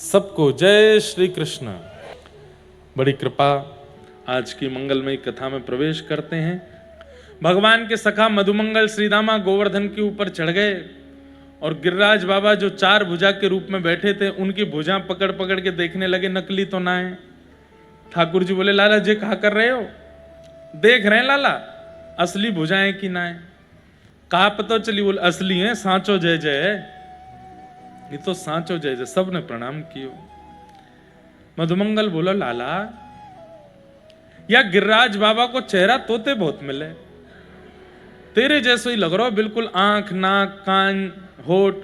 सबको जय श्री कृष्ण। बड़ी कृपा, आज की मंगलमयी कथा में प्रवेश करते हैं। भगवान के सखा मधुमंगल श्रीदामा गोवर्धन के ऊपर चढ़ गए और गिरिराज बाबा जो चार भुजा के रूप में बैठे थे उनकी भुजा पकड़ पकड़ के देखने लगे, नकली तो ना है। ठाकुर जी बोले, लाला जी कहा कर रहे हो? देख रहे हैं लाला, असली भुजाएं कि ना है। कहा पता चली? बोले असली है, सांचो जय जय है। ये तो सांचो जय जय। सब ने प्रणाम कियो। मधुमंगल बोला, लाला या गिरिराज बाबा को चेहरा तोते बहुत मिले, तेरे जैसो ही लग रहा हो, बिल्कुल आंख नाक कान होठ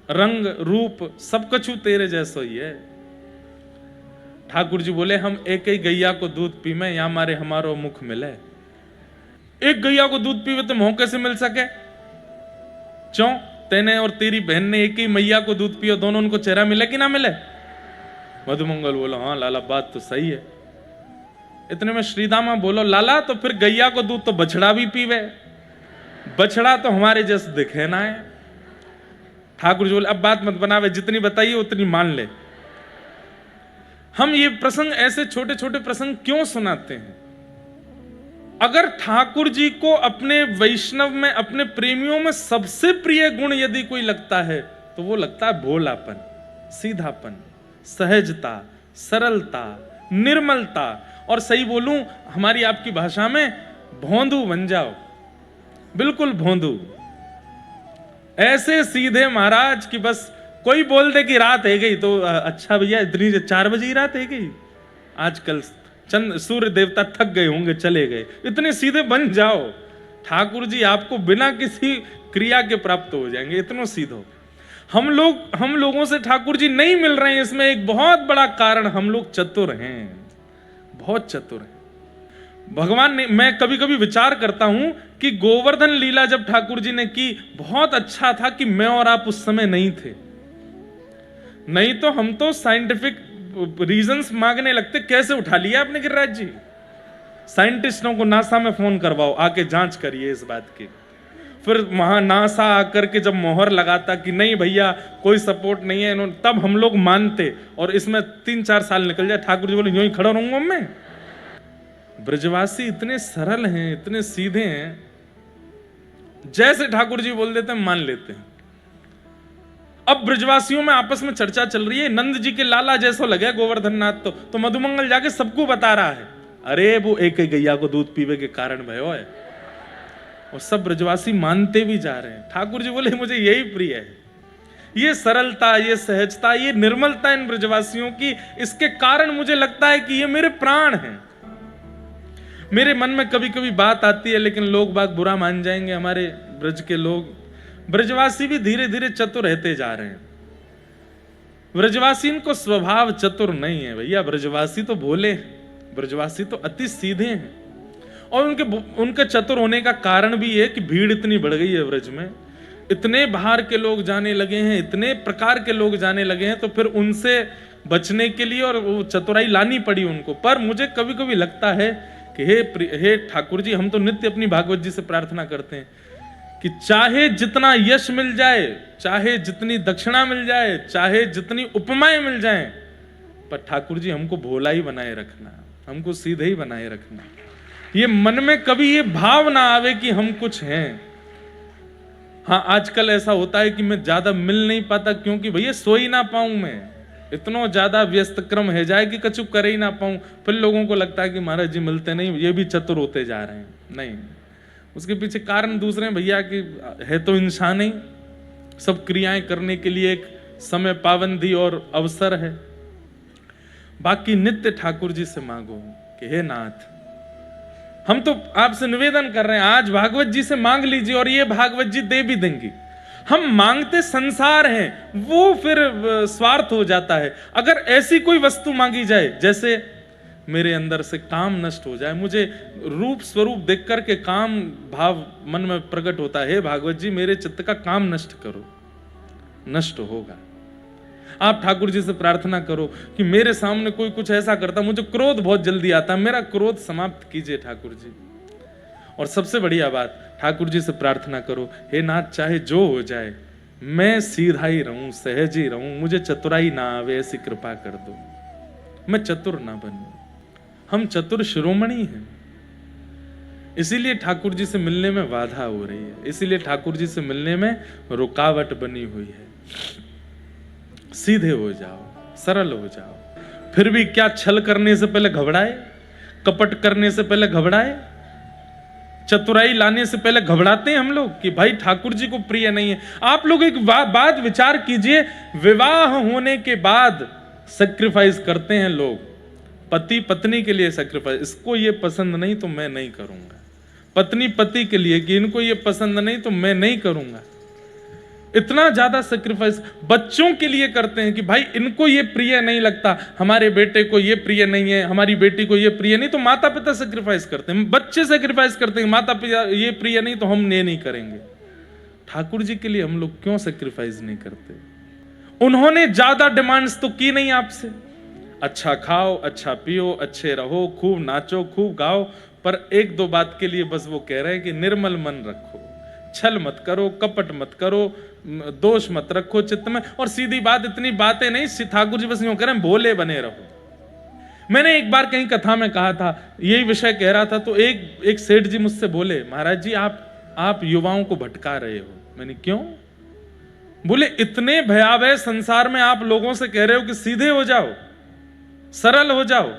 रंग रूप सब कछु तेरे जैसो ही है। ठाकुर जी बोले, हम एक ही गैया को दूध पीमे या मारे हमारो मुख मिले। एक गैया को दूध पीवे तो मुंह कैसे मिल सके? क्यों? तेने और तेरी बहन ने एक ही मैया को दूध पियो, दोनों उनको चेहरा मिले कि ना मिले? मधुमंगल बोलो, हाँ लाला बात तो सही है। इतने में श्रीदामा बोलो, लाला तो फिर गैया को दूध तो बछड़ा भी पीवे, बछड़ा तो हमारे जैसे दिखे ना है। ठाकुर जी बोले, अब बात मत बनावे, जितनी बताइए उतनी मान ले। हम ये प्रसंग, ऐसे छोटे छोटे प्रसंग क्यों सुनाते हैं? अगर ठाकुर जी को अपने वैष्णव में, अपने प्रेमियों में सबसे प्रिय गुण यदि कोई लगता है तो वो लगता है भोलापन, सीधापन, सहजता, सरलता, निर्मलता, और सही बोलूं हमारी आपकी भाषा में, भोंदू बन जाओ, बिल्कुल भोंदू। ऐसे सीधे महाराज कि बस कोई बोल दे कि रात है गई तो अच्छा भैया इतनी 4 बजे ही रात है गई, आजकल चंद सूर्य देवता थक गए होंगे चले गए, इतने सीधे बन जाओ। ठाकुर जी आपको बिना किसी क्रिया के प्राप्त हो जाएंगे, इतनो सीधो। हम लोगों से ठाकुर जी नहीं मिल रहे हैं, इसमें एक बहुत बड़ा कारण हम लोग चतुर हैं, बहुत चतुर हैं। भगवान ने, मैं कभी कभी विचार करता हूं कि गोवर्धन लीला जब ठाकुर जी ने की, बहुत अच्छा था कि मैं और आप उस समय नहीं थे। नहीं तो हम तो साइंटिफिक रीजंस मांगने लगते, कैसे उठा लिया आपने गिरिराज जी? साइंटिस्टों को नासा में फोन करवाओ, आके जांच करिए इस बात की। फिर वहां नासा आकर के जब मोहर लगाता कि नहीं भैया कोई सपोर्ट नहीं है इन्होंने, तब हम लोग मानते, और इसमें 3-4 साल निकल जाए। ठाकुर जी बोले, यूं ही खड़ा रहूंगा मैं। ब्रजवासी इतने सरल हैं, इतने सीधे हैं, जैसे ठाकुर जी बोल देते हैं मान लेते हैं। अब ब्रजवासियों में आपस में चर्चा चल रही है, नंद जी के लाला जैसा लगे गोवर्धन नाथ तो मधुमंगल जाके सबको बता रहा है, अरे वो एक ही गैया को दूध पीवे के कारण भयो है। और सब ब्रजवासी मानते भी जा रहे हैं। ठाकुर जी बोले, मुझे यही प्रिय है, ये सरलता, ये सहजता, ये निर्मलता इन ब्रजवासियों की। इसके कारण मुझे लगता है कि ये मेरे प्राण हैं। मेरे मन में कभी कभी बात आती है, लेकिन लोग बाग बुरा मान जाएंगे, हमारे ब्रज के लोग। ब्रजवासी भी धीरे धीरे चतुर रहते जा रहे हैं। ब्रजवासी इनको स्वभाव चतुर नहीं है भैया, ब्रजवासी तो भोले, ब्रजवासी तो अति सीधे हैं। और उनके चतुर होने का कारण भी है कि भीड़ इतनी बढ़ गई है ब्रज में, इतने बाहर के लोग जाने लगे हैं, इतने प्रकार के लोग जाने लगे हैं, तो फिर उनसे बचने के लिए और वो चतुराई लानी पड़ी उनको। पर मुझे कभी कभी लगता है कि हे ठाकुर जी, हम तो नित्य अपनी भागवत जी से प्रार्थना करते हैं कि चाहे जितना यश मिल जाए, चाहे जितनी दक्षिणा मिल जाए, चाहे जितनी उपमाएं मिल जाएं, पर ठाकुर जी हमको भोला ही बनाए रखना, हमको सीधे ही बनाए रखना। ये मन में कभी ये भाव ना आवे कि हम कुछ हैं। हाँ, आजकल ऐसा होता है कि मैं ज्यादा मिल नहीं पाता, क्योंकि भैया सो ही ना पाऊं, मैं इतना ज्यादा व्यस्त क्रम है जाए कि कछु कर ही ना पाऊं। फिर लोगों को लगता है कि महाराज जी मिलते नहीं, ये भी चतुर होते जा रहे हैं। नहीं, उसके पीछे कारण दूसरे भैया कि है तो इंसान ही, सब क्रियाएं करने के लिए एक समय पाबंदी और अवसर है। बाकी नित्य ठाकुर जी से मांगो कि हे नाथ, हम तो आपसे निवेदन कर रहे हैं, आज भागवत जी से मांग लीजिए और ये भागवत जी दे भी देंगी। हम मांगते संसार हैं, वो फिर स्वार्थ हो जाता है। अगर ऐसी कोई वस्तु मांगी जाए, जैसे मेरे अंदर से काम नष्ट हो जाए, मुझे रूप स्वरूप देख करके काम भाव मन में प्रकट होता है, हे भागवत जी मेरे चित्त का काम नष्ट करो, नष्ट होगा। आप ठाकुर जी से प्रार्थना करो कि मेरे सामने कोई कुछ ऐसा करता, मुझे क्रोध बहुत जल्दी आता है, मेरा क्रोध समाप्त कीजिए ठाकुर जी। और सबसे बढ़िया बात, ठाकुर जी से प्रार्थना करो, हे नाथ चाहे जो हो जाए मैं सीधा ही रहूं, सहज ही रहूं, मुझे चतुराई ना आवे, ऐसी कृपा कर दो, मैं चतुर ना बनूं। हम चतुर शिरोमणि हैं, इसीलिए ठाकुर जी से मिलने में बाधा हो रही है, इसीलिए ठाकुर जी से मिलने में रुकावट बनी हुई है। सीधे हो जाओ, सरल हो जाओ। फिर भी क्या छल करने से पहले घबराए, कपट करने से पहले घबराए, चतुराई लाने से पहले घबराते हैं हम लोग कि भाई ठाकुर जी को प्रिय नहीं है। आप लोग एक बात विचार कीजिए, विवाह होने के बाद सैक्रिफाइस करते हैं लोग, पति पत्नी के लिए सैक्रिफाइस, इसको ये पसंद नहीं तो मैं नहीं करूंगा, पत्नी पति के लिए कि इनको ये पसंद नहीं तो मैं नहीं करूंगा। इतना ज्यादा सैक्रिफाइस बच्चों के लिए करते हैं कि भाई इनको ये प्रिय नहीं लगता, हमारे बेटे को ये प्रिय नहीं है, हमारी बेटी को ये प्रिय नहीं, तो माता पिता सैक्रिफाइस करते हैं, बच्चे सैक्रिफाइस करते हैं, माता पिता ये प्रिय नहीं तो हम ये नहीं करेंगे। ठाकुर जी के लिए हम लोग क्यों सैक्रिफाइस नहीं करते? उन्होंने ज्यादा डिमांड्स तो की नहीं आपसे, अच्छा खाओ, अच्छा पियो, अच्छे रहो, खूब नाचो, खूब गाओ, पर एक दो बात के लिए बस वो कह रहे हैं कि निर्मल मन रखो, छल मत करो, कपट मत करो, दोष मत रखो चित्त में। और सीधी बात, इतनी बातें नहीं, ठाकुर जी बस यूं कह रहे हैं भोले बने रहो। मैंने एक बार कहीं कथा में कहा था, यही विषय कह रहा था, तो एक सेठ जी मुझसे बोले, महाराज जी आप युवाओं को भटका रहे हो। मैंने क्यों? बोले इतने भयावह संसार में आप लोगों से कह रहे हो कि सीधे हो जाओ, सरल हो जाओ,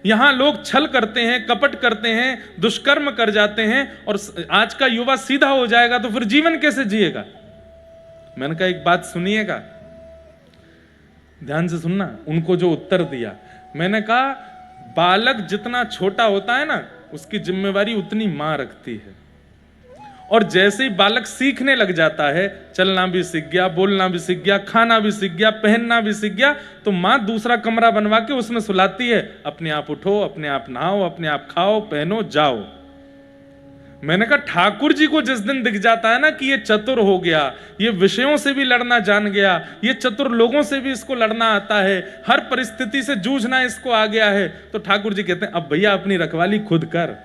यहां लोग छल करते हैं, कपट करते हैं, दुष्कर्म कर जाते हैं, और आज का युवा सीधा हो जाएगा तो फिर जीवन कैसे जिएगा? मैंने कहा एक बात सुनिएगा, ध्यान से सुनना। उनको जो उत्तर दिया, मैंने कहा बालक जितना छोटा होता है ना, उसकी जिम्मेवारी उतनी मां रखती है, और जैसे ही बालक सीखने लग जाता है, चलना भी सीख गया, बोलना भी सीख गया, खाना भी सीख गया, पहनना भी सीख गया, तो मां दूसरा कमरा बनवा के उसमें सुलाती है, अपने आप उठो, अपने आप नहाओ, अपने आप खाओ, पहनो, जाओ। मैंने कहा ठाकुर जी को जिस दिन दिख जाता है ना कि ये चतुर हो गया, ये विषयों से भी लड़ना जान गया, ये चतुर लोगों से भी इसको लड़ना आता है, हर परिस्थिति से जूझना इसको आ गया है, तो ठाकुर जी कहते हैं अब भैया अपनी रखवाली खुद कर।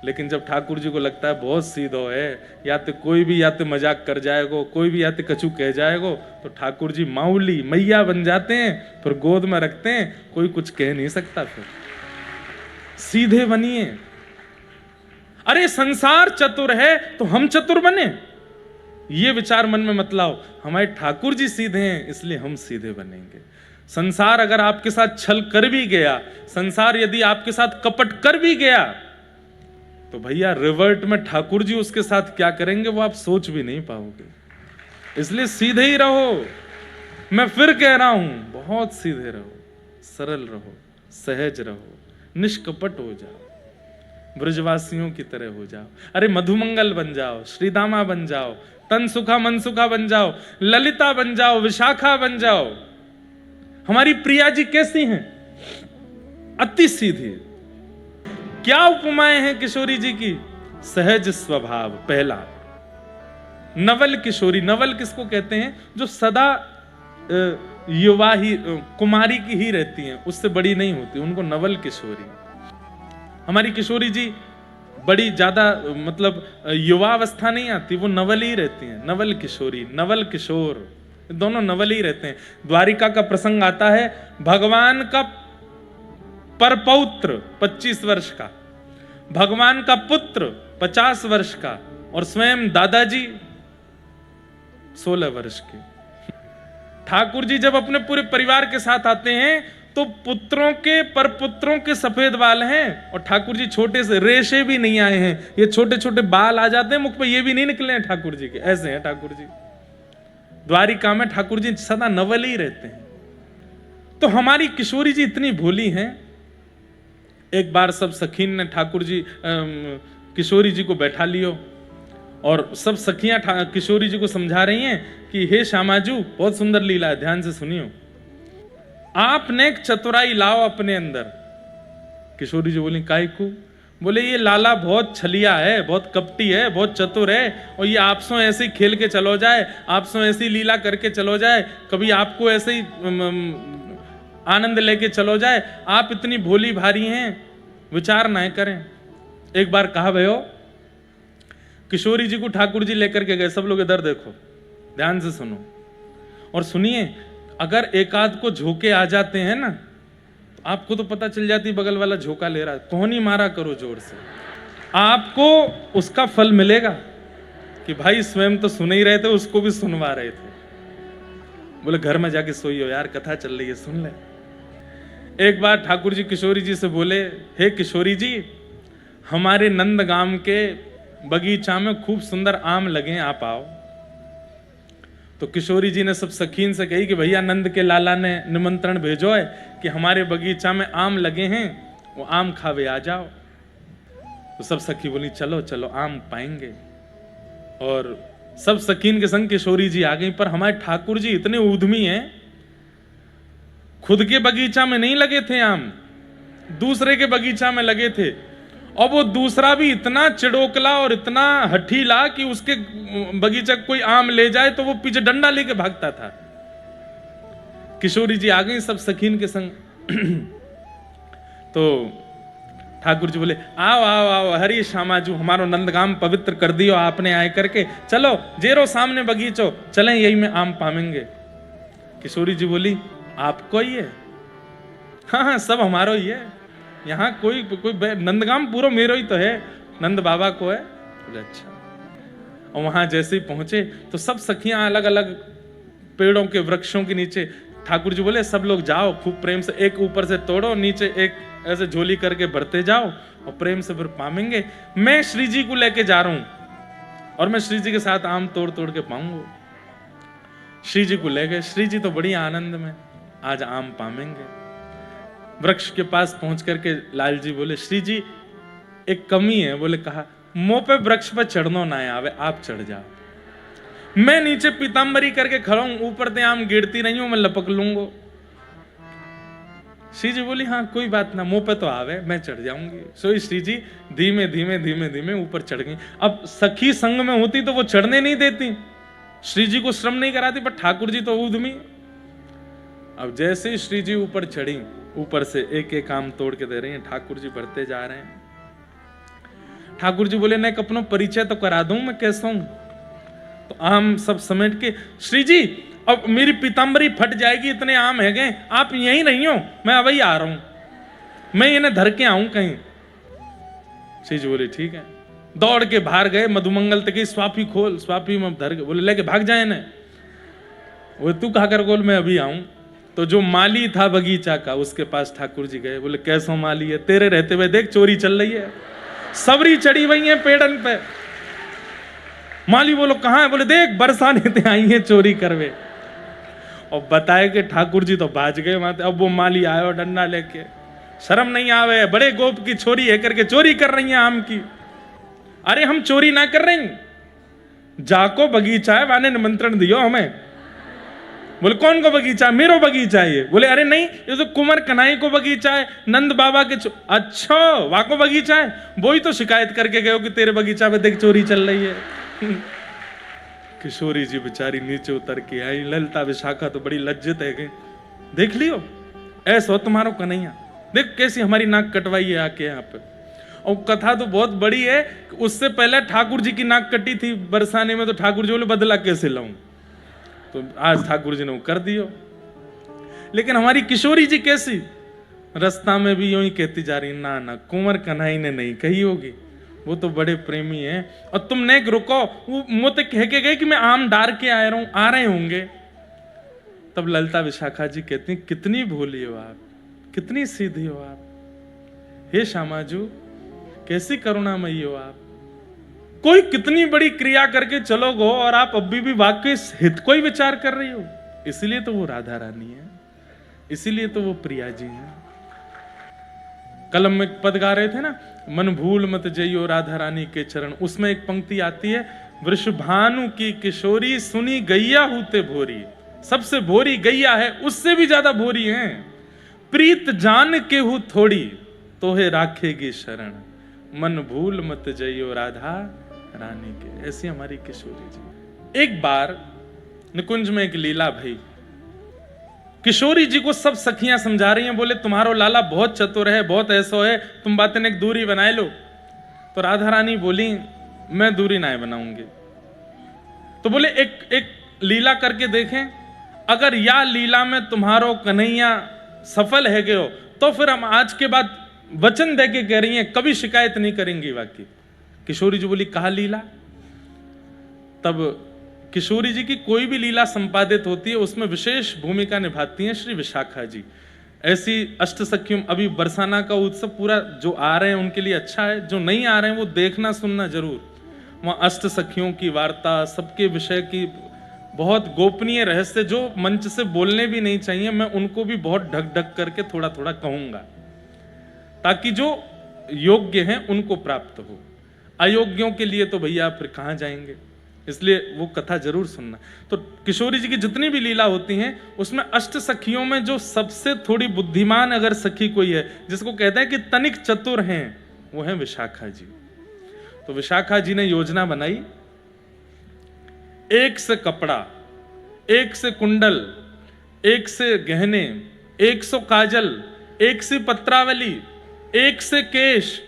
लेकिन जब ठाकुर जी को लगता है बहुत सीधो है, या तो कोई भी या तो मजाक कर जाएगो, कोई भी या तो कछु कह जाएगो, तो ठाकुर जी माऊली मैया बन जाते हैं, फिर गोद में रखते हैं, कोई कुछ कह नहीं सकता। फिर सीधे बनिए। अरे संसार चतुर है तो हम चतुर बने, ये विचार मन में मत लाओ। हमारे ठाकुर जी सीधे हैं इसलिए हम सीधे बनेंगे। संसार अगर आपके साथ छल कर भी गया, संसार यदि आपके साथ कपट कर भी गया, तो भैया रिवर्ट में ठाकुर जी उसके साथ क्या करेंगे वो आप सोच भी नहीं पाओगे। इसलिए सीधे ही रहो। मैं फिर कह रहा हूं, बहुत सीधे रहो, सरल रहो, सहज रहो, निष्कपट हो जाओ, ब्रजवासियों की तरह हो जाओ। अरे मधुमंगल बन जाओ, श्रीदामा बन जाओ, तन सुखा मन सुखा बन जाओ, ललिता बन जाओ, विशाखा बन जाओ। हमारी प्रिया जी कैसी हैं? अति सीधी। क्या उपमाएं हैं किशोरी जी की? सहज स्वभाव पहला। नवल किशोरी, नवल किसको कहते हैं? जो सदा युवा ही, कुमारी की ही रहती हैं, उससे बड़ी नहीं होती, उनको नवल किशोरी। हमारी किशोरी जी बड़ी ज्यादा मतलब युवावस्था नहीं आती, वो नवल ही रहती हैं। नवल किशोरी, नवल किशोर, दोनों नवल ही रहते हैं। द्वारिका का प्रसंग आता है, भगवान का परपौत्र 25 वर्ष का, भगवान का पुत्र 50 वर्ष का, और स्वयं दादाजी 16 वर्ष के। ठाकुर जी जब अपने पूरे परिवार के साथ आते हैं तो पुत्रों के परपुत्रों के सफेद बाल हैं, और ठाकुर जी छोटे से, रेशे भी नहीं आए हैं, ये छोटे छोटे बाल आ जाते हैं मुख पे, ये भी नहीं निकले हैं ठाकुर जी के, ऐसे हैं ठाकुर जी। द्वारिका में ठाकुर जी सदा नवल ही रहते हैं। तो हमारी किशोरी जी इतनी भोली हैं। एक बार सब सखीन ने ठाकुर जी किशोरी जी को बैठा लियो, और सब सखियां किशोरी जी को समझा रही हैं कि हे श्यामाजू, बहुत सुंदर लीला है, ध्यान से सुनियो, आपने एक चतुराई लाओ अपने अंदर। किशोरी जी बोली काहे को? बोले ये लाला बहुत छलिया है, बहुत कपटी है, बहुत चतुर है, और ये आपसों ऐसे ही खेल के चलो जाए, आपसों ऐसी लीला करके चलो जाए, कभी आपको ऐसे ही आनंद लेके चलो जाए, आप इतनी भोली भारी हैं, विचार ना करें। एक बार कहा भयो, किशोरी जी को ठाकुर जी लेकर के गए, सब लोग इधर देखो, ध्यान से सुनो और सुनिए, अगर एक आध को झोंके आ जाते हैं ना, तो आपको तो पता चल जाती बगल वाला झोंका ले रहा है, कोहनी मारा करो जोर से, आपको उसका फल मिलेगा कि भाई स्वयं तो सुन ही रहे थे, उसको भी सुनवा रहे थे। बोले घर में जाके सोइयो यार, कथा चल रही है, सुन ले। एक बार ठाकुर जी किशोरी जी से बोले, हे किशोरी जी, हमारे नंदगाम के बगीचा में खूब सुंदर आम लगे, आप आओ। तो किशोरी जी ने सब सखीन से कही कि भैया नंद के लाला ने निमंत्रण भेजो है कि हमारे बगीचा में आम लगे हैं, वो आम खावे आ जाओ। तो सब सखी बोली चलो चलो आम पाएंगे, और सब सखीन के संग किशोरी जी आ गई। पर हमारे ठाकुर जी इतने उद्यमी हैं, खुद के बगीचा में नहीं लगे थे आम, दूसरे के बगीचा में लगे थे, और वो दूसरा भी इतना चिड़ोकला और इतना हठीला कि उसके बगीचा कोई आम ले जाए तो वो पीछे डंडा लेके भागता था। किशोरी जी आ गई सब सखीन के संग। तो ठाकुर जी बोले आओ आओ आओ, हरी श्यामाजू, हमारो नंदगाम पवित्र कर दियो आपने आए करके, चलो जेरो सामने बगीचो, चलें यही में आम पावेंगे। किशोरी जी बोली आपको ही है? हाँ हाँ सब हमारो ही है, यहाँ कोई नंदगाम पूरा मेरो ही तो है, नंद बाबा को है। बोले अच्छा। और वहां जैसे ही पहुंचे तो सब सखियां अलग अलग पेड़ों के वृक्षों के नीचे, ठाकुर जी बोले सब लोग जाओ, खूब प्रेम से एक ऊपर से तोड़ो, नीचे एक ऐसे झोली करके भरते जाओ, और प्रेम से फिर पावेंगे। मैं श्री जी को लेके जा रहा हूं और मैं श्री जी के साथ आम तोड़ तोड़ के पाऊंगा। श्री जी को ले गए, श्री जी तो बड़ी आनंद में आज आम पावेंगे। वृक्ष के पास पहुंच करके लाल जी बोले श्री जी एक कमी है। बोले कहा? मुंह पे वृक्ष पर चढ़नो ना आवे, आप चढ़ जाओ, मैं नीचे पीतांबरी करके खड़ा हूं, ऊपर से आम गिरती नहीं हूं, मैं लपक लूंगा। श्री जी बोली हाँ कोई बात ना, मुंह पे तो आवे, मैं चढ़ जाऊंगी। सो श्री जी धीमे धीमे धीमे धीमे ऊपर चढ़ गई। अब सखी संग में होती तो वो चढ़ने नहीं देती, श्री जी को श्रम नहीं कराती, पर ठाकुर जी तो उद्यमी। अब जैसे ही श्री जी ऊपर चढ़ी, ऊपर से एक एक आम तोड़ के दे रही हैं, ठाकुर जी बढ़ते जा रहे हैं। ठाकुर जी बोले नहीं अपनो परिचय तो करा दूं मैं कैसा हूं। तो आम सब समेट के, श्री जी अब मेरी पीतांबरी फट जाएगी, इतने आम है गए, आप यहीं नहीं हो, मैं अभी आ रहा हूं, मैं इन्हें धर के आऊं कहीं। श्री जी बोले ठीक है। दौड़ के बाहर गए, मधुमंगल तक स्वापी खोल, स्वापी में धर के बोले लेके भाग जाए ना। वो तू कहा कर बोल मैं अभी आऊं। तो जो माली था बगीचा का, उसके पास ठाकुर जी गए, बोले कैसो माली है, तेरे रहते हुए देख चोरी चल रही है, सबरी चढ़ी हुई है पेड़न पे। माली बोलो कहां है? बोले देख बरसाने ते आई है चोरी करवे। और बताए कि ठाकुर जी तो बाज गए वहां। अब वो माली आयो डंडा लेके, शर्म नहीं आवे, बड़े गोप की छोरी है करके चोरी कर रही है आम की। अरे हम चोरी ना कर रही, जाको बगीचा है वाने निमंत्रण दियो हमें। बोले कौन को बगीचा? मेरो बगीचा है ये। बोले अरे नहीं, ये तो कुंवर कन्हई को बगीचा है, नंद बाबा के। अच्छा वाको बगीचा है, वो ही तो शिकायत करके गए कि तेरे बगीचा में देख चोरी चल रही है। किशोरी जी बेचारी नीचे उतर के आई, ललिता विशाखा तो बड़ी लज्जित है गई, देख लियो ऐसा तुम्हारो कन्हैया, देख कैसी हमारी नाक कटवाई है आके यहाँ पे। और कथा तो बहुत बड़ी है, उससे पहले ठाकुर जी की नाक कटी थी बरसाने में, तो ठाकुर जी बोले बदला कैसे लाऊं, तो आज ठाकुर जी ने वो कर दियो। लेकिन हमारी किशोरी जी कैसी, रास्ता में भी यूं ही कहती जा रही, ना ना कुंवर कन्हई ने नहीं कही होगी, वो तो बड़े प्रेमी हैं, और तुम ने रुको, वो मुझे कह के गए कि मैं आम डार के आ रहे होंगे। तब ललिता विशाखा जी कहती हैं कितनी भोली हो आप, कितनी सीधी हो आप, हे श्यामाजू कैसी करुणामयी हो आप, कोई कितनी बड़ी क्रिया करके चलो गो और आप अभी भी वाकई हित को ही विचार कर रही हो। इसीलिए तो वो राधा रानी है, इसीलिए तो वो प्रिया जी है। कलम में पद गा रहे थे ना, मन भूल मत जइयो राधा रानी के चरण, उसमें एक पंक्ति आती है, वृषभानु की किशोरी सुनी गैया हूते भोरी। सबसे भोरी गैया है, उससे भी ज्यादा भोरी है। प्रीत जान के हूं थोड़ी तोहे राखेगी शरण, मन भूल मत जइयो राधा रानी के। ऐसी हमारी किशोरी जी। एक बार निकुंज में एक लीला भई, किशोरी जी को सब सखियां समझा रही हैं, बोले तुम्हारो लाला बहुत चतुर है, बहुत ऐसो है, तुम बातें एक दूरी बनाए लो। तो राधा रानी बोली मैं दूरी ना बनाऊंगी। तो बोले एक लीला करके देखें, अगर या लीला में तुम्हारो कन्हैया सफल है गयो तो फिर हम आज के बाद वचन दे के कह रही हैं कभी शिकायत नहीं करेंगी। वाकई किशोरी जी बोली कहा लीला। तब किशोरी जी की कोई भी लीला संपादित होती है उसमें विशेष भूमिका निभाती हैं श्री विशाखा जी। ऐसी अष्ट सखियों, अभी बरसाना का उत्सव पूरा जो आ रहे हैं उनके लिए अच्छा है, जो नहीं आ रहे हैं वो देखना सुनना जरूर। वहाँ अष्ट सखियों की वार्ता, सबके विषय की बहुत गोपनीय रहस्य जो मंच से बोलने भी नहीं चाहिए, मैं उनको भी बहुत ढक ढक करके थोड़ा थोड़ा कहूंगा ताकि जो योग्य हैं उनको प्राप्त हो। अयोग्यों के लिए तो भैया फिर कहाँ जाएंगे, इसलिए वो कथा जरूर सुनना। तो किशोरी जी की जितनी भी लीला होती हैं उसमें अष्ट सखियों में जो सबसे थोड़ी बुद्धिमान अगर सखी कोई है, जिसको कहते हैं कि तनिक चतुर हैं, वो है विशाखा जी। तो विशाखा जी ने योजना बनाई, एक से कपड़ा, एक से कुंडल, एक से गहने, 100 काजल, एक से पत्रावली, एक से केश,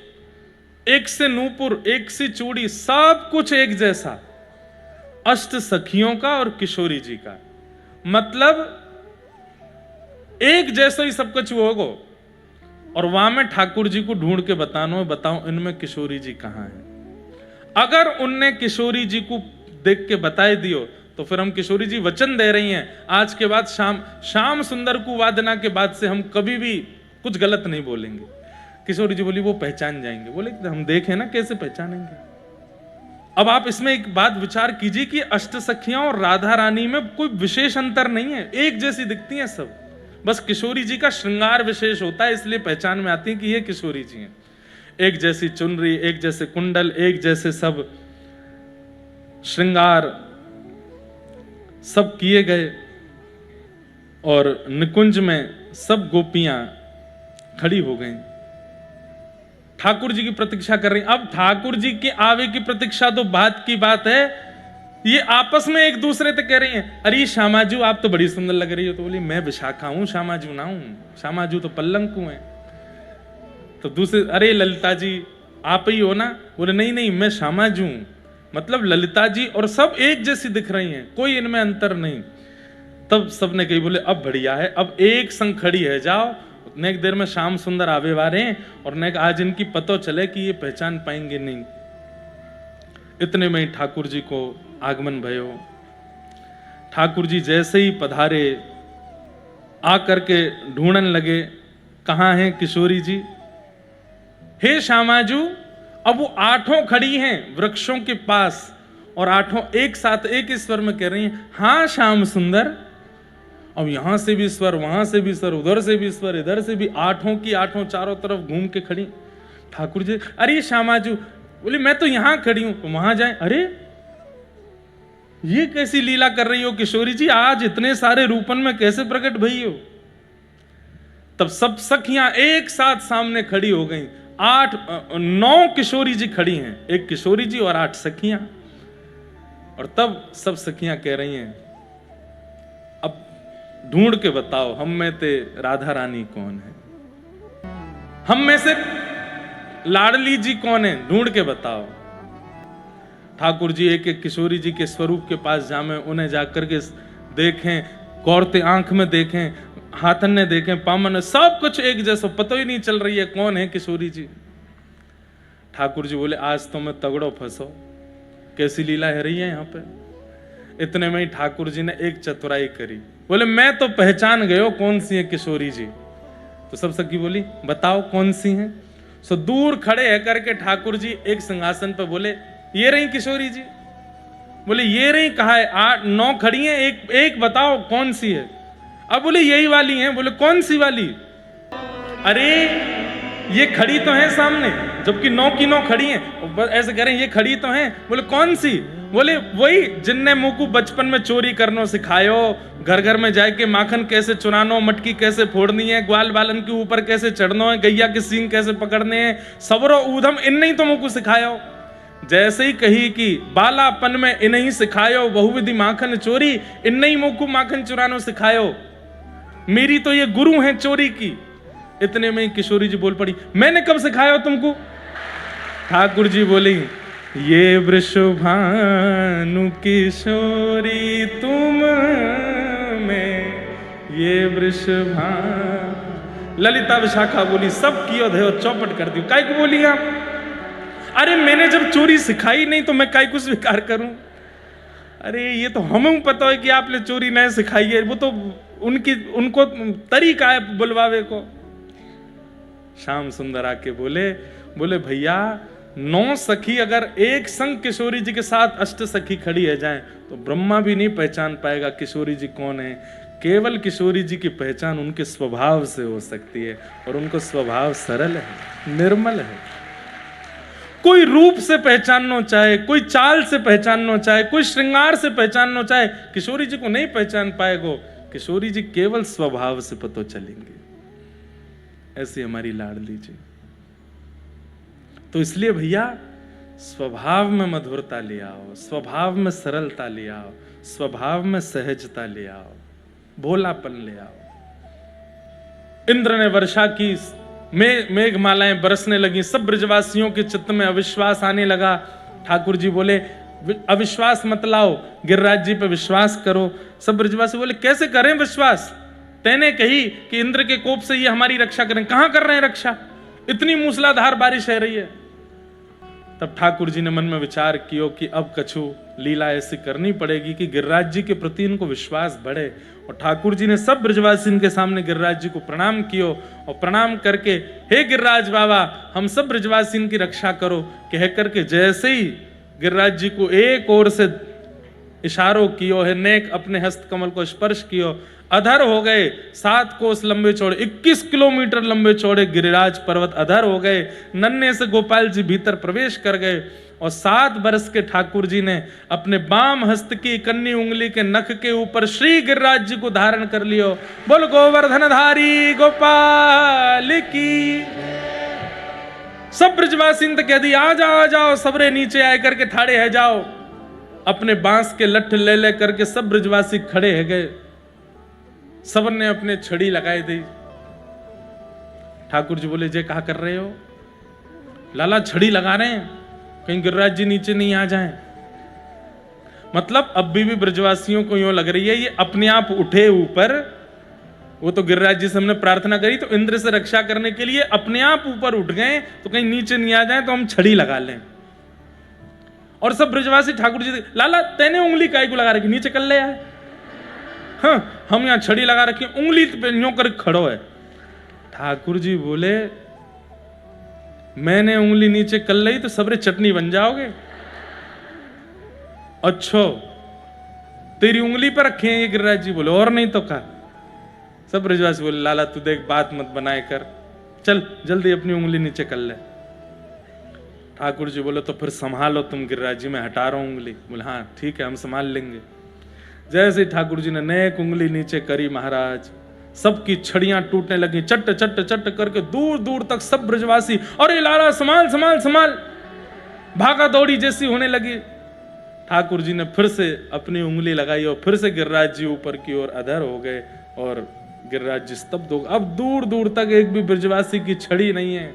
एक से नूपुर, एक से चूड़ी, सब कुछ एक जैसा। अष्ट सखियों का और किशोरी जी का मतलब एक जैसा ही सब कुछ होगा। और वहां में ठाकुर जी को ढूंढ के बताओ इनमें किशोरी जी कहां है। अगर उनने किशोरी जी को देख के बताए दियो तो फिर हम किशोरी जी वचन दे रही हैं आज के बाद श्याम सुंदर को वादना के बाद से हम कभी भी कुछ गलत नहीं बोलेंगे। किशोरी जी बोली वो पहचान जाएंगे। बोले हम देखें ना कैसे पहचानेंगे। अब आप इसमें एक बात विचार कीजिए कि अष्ट सखियां और राधा रानी में कोई विशेष अंतर नहीं है, एक जैसी दिखती हैं सब। बस किशोरी जी का श्रृंगार विशेष होता है, इसलिए पहचान में आती है कि ये किशोरी जी हैं। एक जैसी चुनरी, एक जैसे कुंडल, एक जैसे सब श्रृंगार सब किए गए और निकुंज में सब गोपियां खड़ी हो गईं, ठाकुर जी की प्रतीक्षा कर रही। अब ठाकुर जी के आवे की प्रतीक्षा तो बात की बात है, ये आपस में एक दूसरे से कह रही हैं अरे श्यामाजू आप तो बड़ी सुंदर लग रही हो। तो बोली मैं विशाखा हूं, श्यामाजू ना हूं, श्यामाजू तो पल्लंकु हैं। तो दूसरे अरे ललिता जी आप ही हो ना। बोले नहीं नहीं मैं श्यामाजू हूं। मतलब ललिता जी और सब एक जैसी दिख रही हैं, कोई इनमें अंतर नहीं। तब सबने कही बोले अब बढ़िया है, अब एक संग खड़ी है, जाओ नेक देर में श्याम सुंदर आवे वाले हैं और नेक आज इनकी पतो चले कि ये पहचान पाएंगे नहीं। इतने में ही ठाकुर जी को आगमन भयो। ठाकुर जी जैसे ही पधारे आकर के ढूंढन लगे कहां हैं किशोरी जी। हे श्यामाजू, अब वो 8 खड़ी हैं वृक्षों के पास और 8 एक साथ एक स्वर में कह रही हैं हाँ श्याम सुंदर। अब यहां से भी स्वर, वहां से भी स्वर, उधर से भी स्वर, इधर से भी, 8 की 8 चारों तरफ घूम के खड़ी। ठाकुर जी अरे श्यामाजू, बोली मैं तो यहां खड़ी हूं, तो वहां जाए। अरे ये कैसी लीला कर रही हो किशोरी जी, आज इतने सारे रूपन में कैसे प्रकट भई हो। तब सब सखियां एक साथ सामने खड़ी हो गईं। 9 किशोरी जी खड़ी हैं, एक किशोरी जी और 8 सखियां। और तब सब सखियां कह रही हैं अब ढूंढ के बताओ हम में ते राधा रानी कौन है, हम में से लाडली जी कौन है, ढूंढ के बताओ। ठाकुर जी एक एक किशोरी जी के स्वरूप के पास जामे, उन्हें जाकर के देखें, गौरते आंख में देखें, हाथन ने देखें, पामन, सब कुछ एक जैसा, पता ही नहीं चल रही है कौन है किशोरी जी। ठाकुर जी बोले आज तो मैं तगड़ो फंसो, कैसी लीला है रही है यहाँ पे। इतने में ही ठाकुर जी ने एक चतुराई करी, बोले मैं तो पहचान गयो कौन सी है किशोरी जी। तो सब सखी बोली बताओ कौन सी हैं। सो दूर खड़े है करके ठाकुर जी एक सिंहासन पर बोले ये रही किशोरी जी। बोले ये रही कहा है, 8-9 खड़ी हैं, एक बताओ कौन सी है। अब बोले यही वाली हैं। बोले कौन सी वाली। अरे ये खड़ी तो है सामने, जबकि 9 की 9 खड़ी हैं। ऐसे कह रहे हैं ये खड़ी तो हैं। बोले कौन सी। बोले वही जिनने मुंह को बचपन में चोरी करनो सिखायो, घर घर में जाके माखन कैसे चुरानो, मटकी कैसे फोड़नी है, ग्वाल बालन के ऊपर कैसे चढ़ना है, गैया के सींग कैसे पकड़ने हैं, सबरो ऊधम इन्हें तो मुंह को सिखायो। जैसे ही कही कि बालापन में इन्हें सिखायो, बहुविधि माखन चोरी, इन्हें मुंह को माखन चुरानो सिखायो, मेरी तो ये गुरु हैं चोरी की। इतने में किशोरी जी बोल पड़ी मैंने कब सिखाया तुमको। ठाकुर जी बोली ये वृषभानु किशोरी तुम में, ये वृषभानु। ललिता विशाखा बोली सब कियो थे और चौपट कर दी। काय को बोली आप? अरे मैंने जब चोरी सिखाई नहीं तो मैं काय को स्वीकार करूं? अरे ये तो हमें पता है कि आपने चोरी नहीं सिखाई है, वो तो उनको तरीका है बुलवावे को। श्याम सुंदर आके बोले भैया 9 सखी अगर एक संग किशोरी जी के साथ अष्ट सखी खड़ी है जाए तो ब्रह्मा भी नहीं पहचान पाएगा किशोरी जी कौन है। केवल किशोरी जी की पहचान उनके स्वभाव से हो सकती है, और उनका स्वभाव सरल है, निर्मल है। कोई रूप से पहचानना चाहे, कोई चाल से पहचानना चाहे, कोई श्रृंगार से पहचानना चाहे, किशोरी जी को नहीं पहचान पाएगा। किशोरी जी केवल स्वभाव से पता चलेंगे। ऐसी हमारी लाडली जी। तो इसलिए भैया स्वभाव में मधुरता ले आओ, स्वभाव में सरलता ले आओ, स्वभाव में सहजता ले आओ, भोलापन ले आओ। इंद्र ने वर्षा की, मेघमालाएं बरसने लगी, सब ब्रजवासियों के चित्त में अविश्वास आने लगा। ठाकुर जी बोले अविश्वास मत लाओ, गिरिराज जी पे विश्वास करो। सब ब्रजवासी बोले कैसे करें विश्वास? तैने कही कि इंद्र के कोप से ये हमारी रक्षा करें, कहां कर रहे हैं रक्षा? इतनी मूसलाधार बारिश है रही है। तब ठाकुर जी ने मन में विचार किया कि अब कछु लीला ऐसी करनी पड़ेगी कि गिरिराज जी के प्रति इनको विश्वास बढ़े। और ठाकुर जी ने सब ब्रजवासी के सामने गिरिराज जी को प्रणाम कियो, और प्रणाम करके हे गिरिराज बाबा हम सब ब्रजवासी की रक्षा करो कह करके जैसे ही गिरिराज जी को एक ओर से इशारों कियो है, नेक अपने हस्त कमल को स्पर्श कियो, अधर हो गए। 7 कोस लंबे चौड़े, 21 किलोमीटर लंबे चौड़े गिरिराज पर्वत अधर हो गए। नन्हे से गोपाल जी भीतर प्रवेश कर गए, और 7 वर्ष के ठाकुर जी ने अपने बाम हस्त की कन्नी उंगली के नख के ऊपर श्री गिरिराज जी को धारण कर लियो। बोल गोवर्धनधारी गोपाल की। सब ब्रजवासी ने कह दी आ जाओ, सबरे नीचे आए करके ठाड़े है जाओ। अपने बांस के लठ ले करके सब ब्रजवासी खड़े है गए। सब ने अपने छड़ी लगाई दी। ठाकुर जी बोले जे कहा कर रहे हो? लाला छड़ी लगा रहे हैं कहीं गिरिराज जी नीचे नहीं आ जाएं। मतलब अब भी ब्रजवासियों को यूं लग रही है ये अपने आप उठे ऊपर। वो तो गिरिराज जी से हमने प्रार्थना करी तो इंद्र से रक्षा करने के लिए अपने आप ऊपर उठ गए, तो कहीं नीचे नहीं आ जाए तो हम छड़ी लगा लें। और सब ब्रजवासी ठाकुर जी लाला तेने उंगली काय को लगा रखी, नीचे कर ले आए। हाँ हम यहां छड़ी लगा रखी, उंगली पे यूं कर खड़ो है। ठाकुर जी बोले मैंने उंगली नीचे कर ली तो सबरे चटनी बन जाओगे। अच्छा तेरी उंगली पर रखे हैं ये गिरिराज जी? बोले और नहीं तो का। सब ब्रजवासी बोले लाला तू देख बात मत बनाए कर, चल जल्दी अपनी उंगली नीचे कर ले। ठाकुर जी बोले तो फिर संभालो तुम गिरिराज जी, मैं हटा रहा हूं उंगली। बोले हाँ ठीक है हम संभाल लेंगे। जैसे ठाकुर जी ने नेक उंगली नीचे करी महाराज, सबकी छड़ियां टूटने लगी, चट चट चट करके दूर दूर तक सब ब्रजवासी अरे लाला संभाल संभाल संभाल, भागा दौड़ी जैसी होने लगी। ठाकुर जी ने फिर से अपनी उंगली लगाई और फिर से गिरिराज जी ऊपर की ओर अधर हो गए और गिरिराज जी स्तब्ध हो गए। अब दूर दूर तक एक भी ब्रजवासी की छड़ी नहीं है,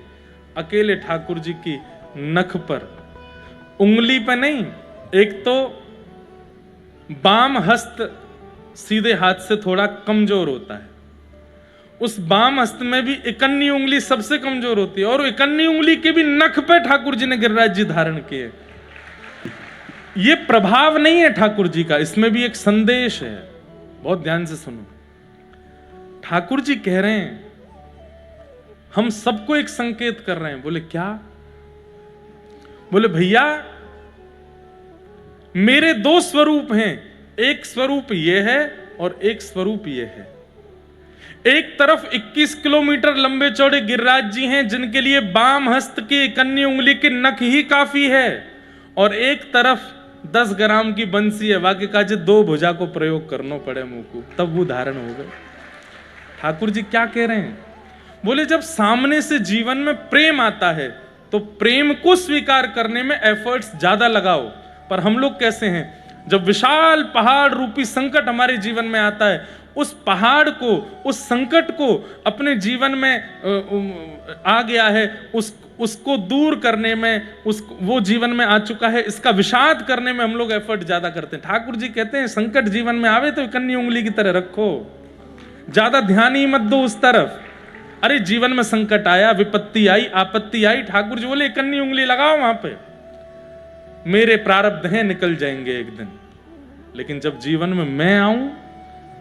अकेले ठाकुर जी की नख पर, उंगली पर नहीं। एक तो बाम हस्त सीधे हाथ से थोड़ा कमजोर होता है, उस बाम हस्त में भी इकन्नी उंगली सबसे कमजोर होती है, और इकन्नी उंगली के भी नख पे ठाकुर जी ने गिरिराज जी धारण किए। ये प्रभाव नहीं है ठाकुर जी का, इसमें भी एक संदेश है, बहुत ध्यान से सुनो। ठाकुर जी कह रहे हैं हम सबको एक संकेत कर रहे हैं। बोले क्या? बोले भैया मेरे 2 स्वरूप हैं, एक स्वरूप ये है और एक स्वरूप ये है। एक तरफ 21 किलोमीटर लंबे चौड़े गिरिराज जी हैं जिनके लिए बाम हस्त की कन्नी उंगली के नख ही काफी है, और एक तरफ 10 ग्राम की बंसी है, वाकई का जो 2 भुजा को प्रयोग करना पड़े मुंह को तब वो धारण हो गए। ठाकुर जी क्या कह रहे हैं? बोले जब सामने से जीवन में प्रेम आता है तो प्रेम को स्वीकार करने में एफर्ट्स ज्यादा लगाओ। पर हम लोग कैसे हैं, जब विशाल पहाड़ रूपी संकट हमारे जीवन में आता है उस पहाड़ को, उस संकट को अपने जीवन में आ गया है, उसको दूर करने में, वो जीवन में आ चुका है, इसका विषाद करने में हम लोग एफर्ट ज्यादा करते हैं। ठाकुर जी कहते हैं संकट जीवन में आवे तो इकन्नी उंगली की तरह रखो, ज्यादा ध्यान ही मत दो उस तरफ। अरे जीवन में संकट आया, विपत्ति आई, आपत्ति आई, ठाकुर जी बोले इकन्नी उंगली लगाओ वहां पे, मेरे प्रारब्ध हैं, निकल जाएंगे एक दिन। लेकिन जब जीवन में मैं आऊं,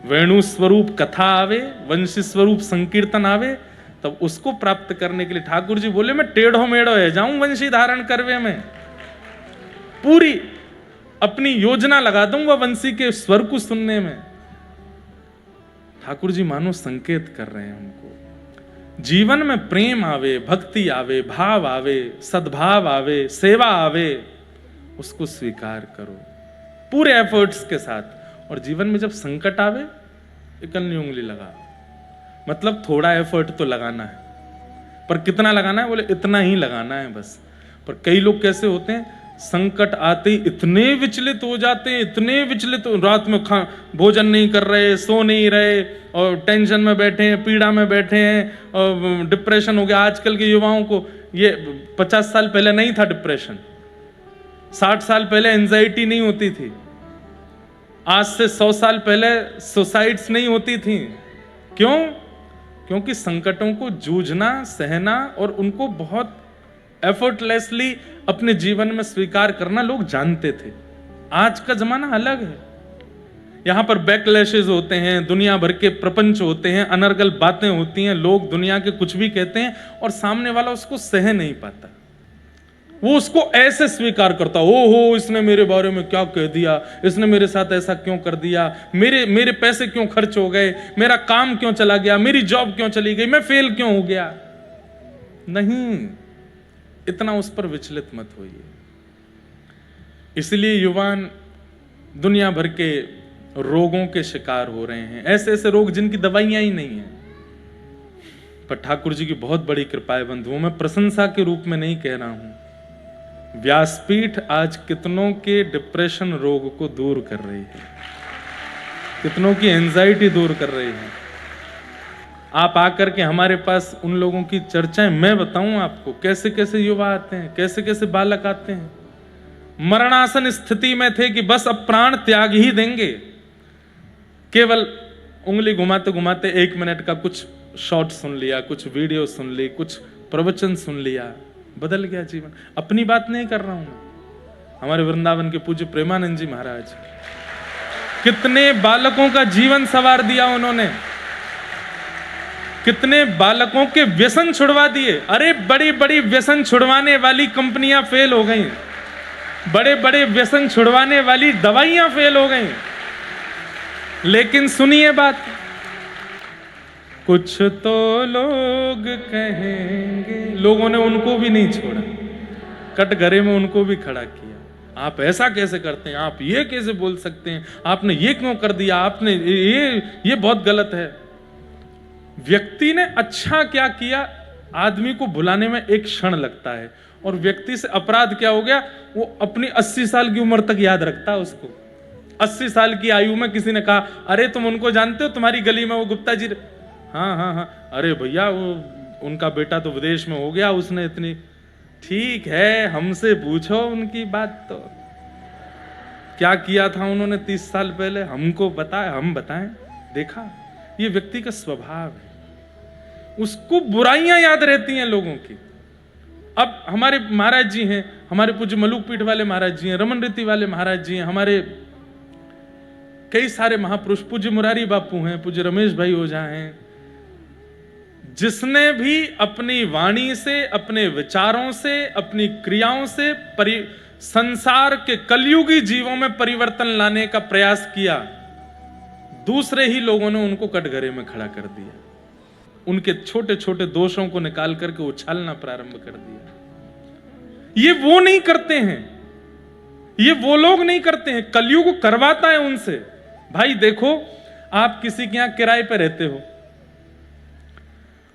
वेणु स्वरूप कथा आवे, वंशी स्वरूप संकीर्तन आवे, तब उसको प्राप्त करने के लिए ठाकुर जी बोले मैं टेढ़ो मेढ़ो है जाऊं वंशी धारण करवे में, पूरी अपनी योजना लगा दूंगा वंशी के स्वर को सुनने में। ठाकुर जी मानो संकेत कर रहे हैं हमको, जीवन में प्रेम आवे, भक्ति आवे, भाव आवे, सद्भाव आवे, सेवा आवे, उसको स्वीकार करो पूरे एफर्ट्स के साथ। और जीवन में जब संकट आवे, इकन्नी उंगली लगा, मतलब थोड़ा एफर्ट तो लगाना है, पर कितना लगाना है? बोले इतना ही लगाना है बस। पर कई लोग कैसे होते हैं, संकट आते ही इतने विचलित हो जाते हैं, इतने विचलित, रात में भोजन नहीं कर रहे, सो नहीं रहे, और टेंशन में बैठे हैं, पीड़ा में बैठे हैं, और डिप्रेशन हो गया आजकल के युवाओं को। ये 50 साल पहले नहीं था डिप्रेशन, 60 साल पहले एंजाइटी नहीं होती थी, आज से 100 साल पहले सुसाइड्स नहीं होती थी। क्यों? क्योंकि संकटों को जूझना, सहना और उनको बहुत एफर्टलेसली अपने जीवन में स्वीकार करना लोग जानते थे। आज का जमाना अलग है, यहां पर बैकलैशेस होते हैं, दुनिया भर के प्रपंच होते हैं, अनर्गल बातें होती हैं, लोग दुनिया के कुछ भी कहते हैं और सामने वाला उसको सह नहीं पाता, वो उसको ऐसे स्वीकार करता, ओ हो इसने मेरे बारे में क्या कह दिया, इसने मेरे साथ ऐसा क्यों कर दिया, मेरे पैसे क्यों खर्च हो गए, मेरा काम क्यों चला गया, मेरी जॉब क्यों चली गई, मैं फेल क्यों हो गया। नहीं, इतना उस पर विचलित मत होइए। इसलिए युवान दुनिया भर के रोगों के शिकार हो रहे हैं, ऐसे ऐसे रोग जिनकी दवाइयां ही नहीं है। पर ठाकुर जी की बहुत बड़ी कृपा है बंधुओं, मैं प्रशंसा के रूप में नहीं कह रहा हूं, व्यासपीठ आज कितनों के डिप्रेशन रोग को दूर कर रही है, कितनों की एंजाइटी दूर कर रही है। आप आकर के हमारे पास उन लोगों की चर्चाएं, मैं बताऊं आपको कैसे कैसे युवा आते हैं, कैसे कैसे बालक आते हैं, मरणासन स्थिति में थे कि बस अब प्राण त्याग ही देंगे, केवल उंगली घुमाते घुमाते 1 मिनट का कुछ शॉर्ट सुन लिया, कुछ वीडियो सुन ली, कुछ प्रवचन सुन लिया, बदल गया जीवन। अपनी बात नहीं कर रहा हूं मैं, हमारे वृंदावन के पूज्य प्रेमानंद जी महाराज, कितने बालकों का जीवन संवार दिया उन्होंने, कितने बालकों के व्यसन छुड़वा दिए। अरे बड़ी बड़ी व्यसन छुड़वाने वाली कंपनियां फेल हो गई, बड़े बड़े व्यसन छुड़वाने वाली दवाइयां फेल हो गई, लेकिन सुनिए बात, कुछ तो लोग कहेंगे, लोगों ने उनको भी नहीं छोड़ा, कटघरे में उनको भी खड़ा किया। आप ऐसा कैसे करते हैं, आप ये कैसे बोल सकते हैं, आपने ये क्यों कर दिया, आपने ये बहुत गलत है। व्यक्ति ने अच्छा क्या किया, आदमी को भुलाने में एक क्षण लगता है, और व्यक्ति से अपराध क्या हो गया, वो अपनी 80 साल की उम्र तक याद रखता है उसको। 80 साल की आयु में किसी ने कहा, अरे तुम उनको जानते हो, तुम्हारी गली में वो गुप्ता जी, हाँ हाँ हाँ, अरे भैया वो उनका बेटा तो विदेश में हो गया, उसने इतनी, ठीक है हमसे पूछो उनकी बात, तो क्या किया था उन्होंने 30 साल पहले, हमको बताए, हम बताएं। देखा, ये व्यक्ति का स्वभाव है, उसको बुराइयां याद रहती हैं लोगों की। अब हमारे महाराज जी हैं, हमारे पूज्य मलुक पीठ वाले महाराज जी हैं, रमन रीति वाले महाराज जी हैं, हमारे कई सारे महापुरुष, पूज्य मुरारी बापू हैं, पूज्य रमेश भाई ओझा हैं, जिसने भी अपनी वाणी से, अपने विचारों से, अपनी क्रियाओं से संसार के कलयुगी जीवों में परिवर्तन लाने का प्रयास किया, दूसरे ही लोगों ने उनको कटघरे में खड़ा कर दिया, उनके छोटे छोटे दोषों को निकाल करके उछालना प्रारंभ कर दिया। ये वो नहीं करते हैं, ये वो लोग नहीं करते हैं, कलयुग करवाता है उनसे। भाई देखो, आप किसी के यहां किराए पे रहते हो,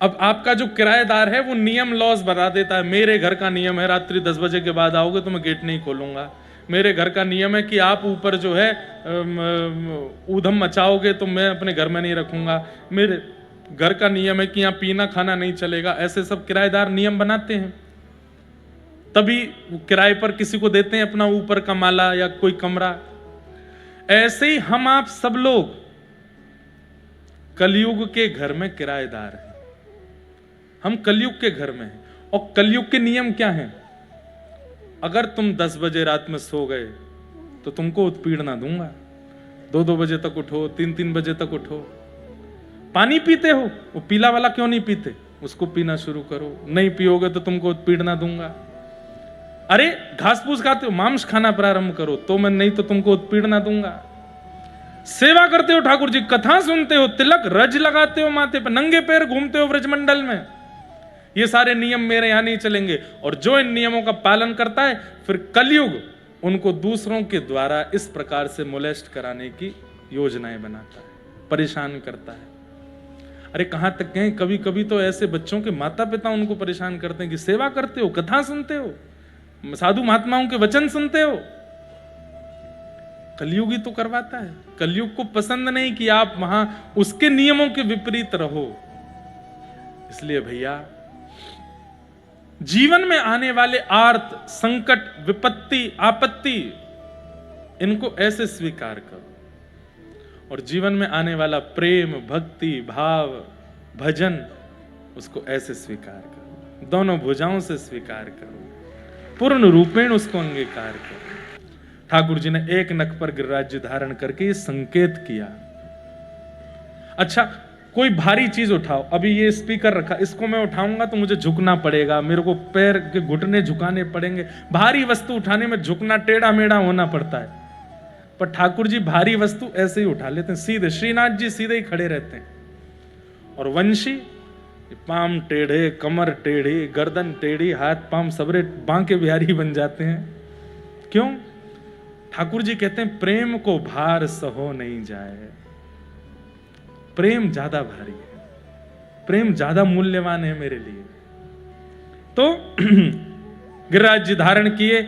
अब आपका जो किराएदार है वो नियम लॉज बता देता है, मेरे घर का नियम है रात्रि 10 बजे के बाद आओगे तो मैं गेट नहीं खोलूंगा, मेरे घर का नियम है कि आप ऊपर जो है ऊधम मचाओगे तो मैं अपने घर में नहीं रखूंगा, मेरे घर का नियम है कि यहाँ पीना खाना नहीं चलेगा। ऐसे सब किराएदार नियम बनाते हैं, तभी किराए पर किसी को देते हैं अपना ऊपर का माला या कोई कमरा। ऐसे ही हम आप सब लोग कलयुग के घर में किराएदार हैं। हम कलयुग के घर में हैं और कलयुग के नियम क्या हैं? अगर तुम 10 बजे रात में सो गए तो तुमको उत्पीड़ना दूंगा। 2-2 बजे तक उठो, 3-3 बजे तक उठो। पानी पीते हो, वो पीला वाला क्यों नहीं पीते, उसको पीना शुरू करो। नहीं पियोगे तो तुमको उत्पीड़ना दूंगा। अरे घास फूस खाते हो, मांस खाना प्रारंभ करो तो मैं नहीं तो तुमको उत्पीड़ना दूंगा। सेवा करते हो ठाकुर जी, कथा सुनते हो, तिलक रज लगाते हो माथे पर, नंगे पैर घूमते हो ब्रजमंडल में, ये सारे नियम मेरे यहां नहीं चलेंगे। और जो इन नियमों का पालन करता है फिर कलयुग उनको दूसरों के द्वारा इस प्रकार से मोलेस्ट कराने की योजनाएं बनाता है, परेशान करता है। अरे कहां तक गए, कभी कभी तो ऐसे बच्चों के माता पिता उनको परेशान करते हैं कि सेवा करते हो, कथा सुनते हो, साधु महात्माओं के वचन सुनते हो। कलयुग ही तो करवाता है। कलयुग को पसंद नहीं कि आप वहां उसके नियमों के विपरीत रहो। इसलिए भैया जीवन में आने वाले आर्त, संकट, विपत्ति, आपत्ति, इनको ऐसे स्वीकार करो। और जीवन में आने वाला प्रेम, भक्ति, भाव, भजन, उसको ऐसे स्वीकार करो, दोनों भुजाओं से स्वीकार करो, पूर्ण रूपेण उसको अंगीकार करो। ठाकुर जी ने एक नख पर गिरिराज्य धारण करके ये संकेत किया। अच्छा, कोई भारी चीज उठाओ, अभी ये स्पीकर रखा, इसको मैं उठाऊंगा तो मुझे झुकना पड़ेगा, मेरे को पैर के घुटने झुकाने पड़ेंगे। भारी वस्तु उठाने में झुकना, टेढ़ा मेढ़ा होना पड़ता है। पर ठाकुर जी भारी वस्तु ऐसे ही उठा लेते हैं, सीधे। श्रीनाथ जी सीधे ही खड़े रहते हैं। और वंशी पाम टेढ़े, कमर टेढ़ी, गर्दन टेढ़ी, हाथ पाम सबरे बांके बिहारी बन जाते हैं। क्यों? ठाकुर जी कहते हैं प्रेम को भार सहो नहीं जाए। प्रेम ज्यादा भारी है, प्रेम ज्यादा मूल्यवान है मेरे लिए। तो गिरिराज जी धारण किए।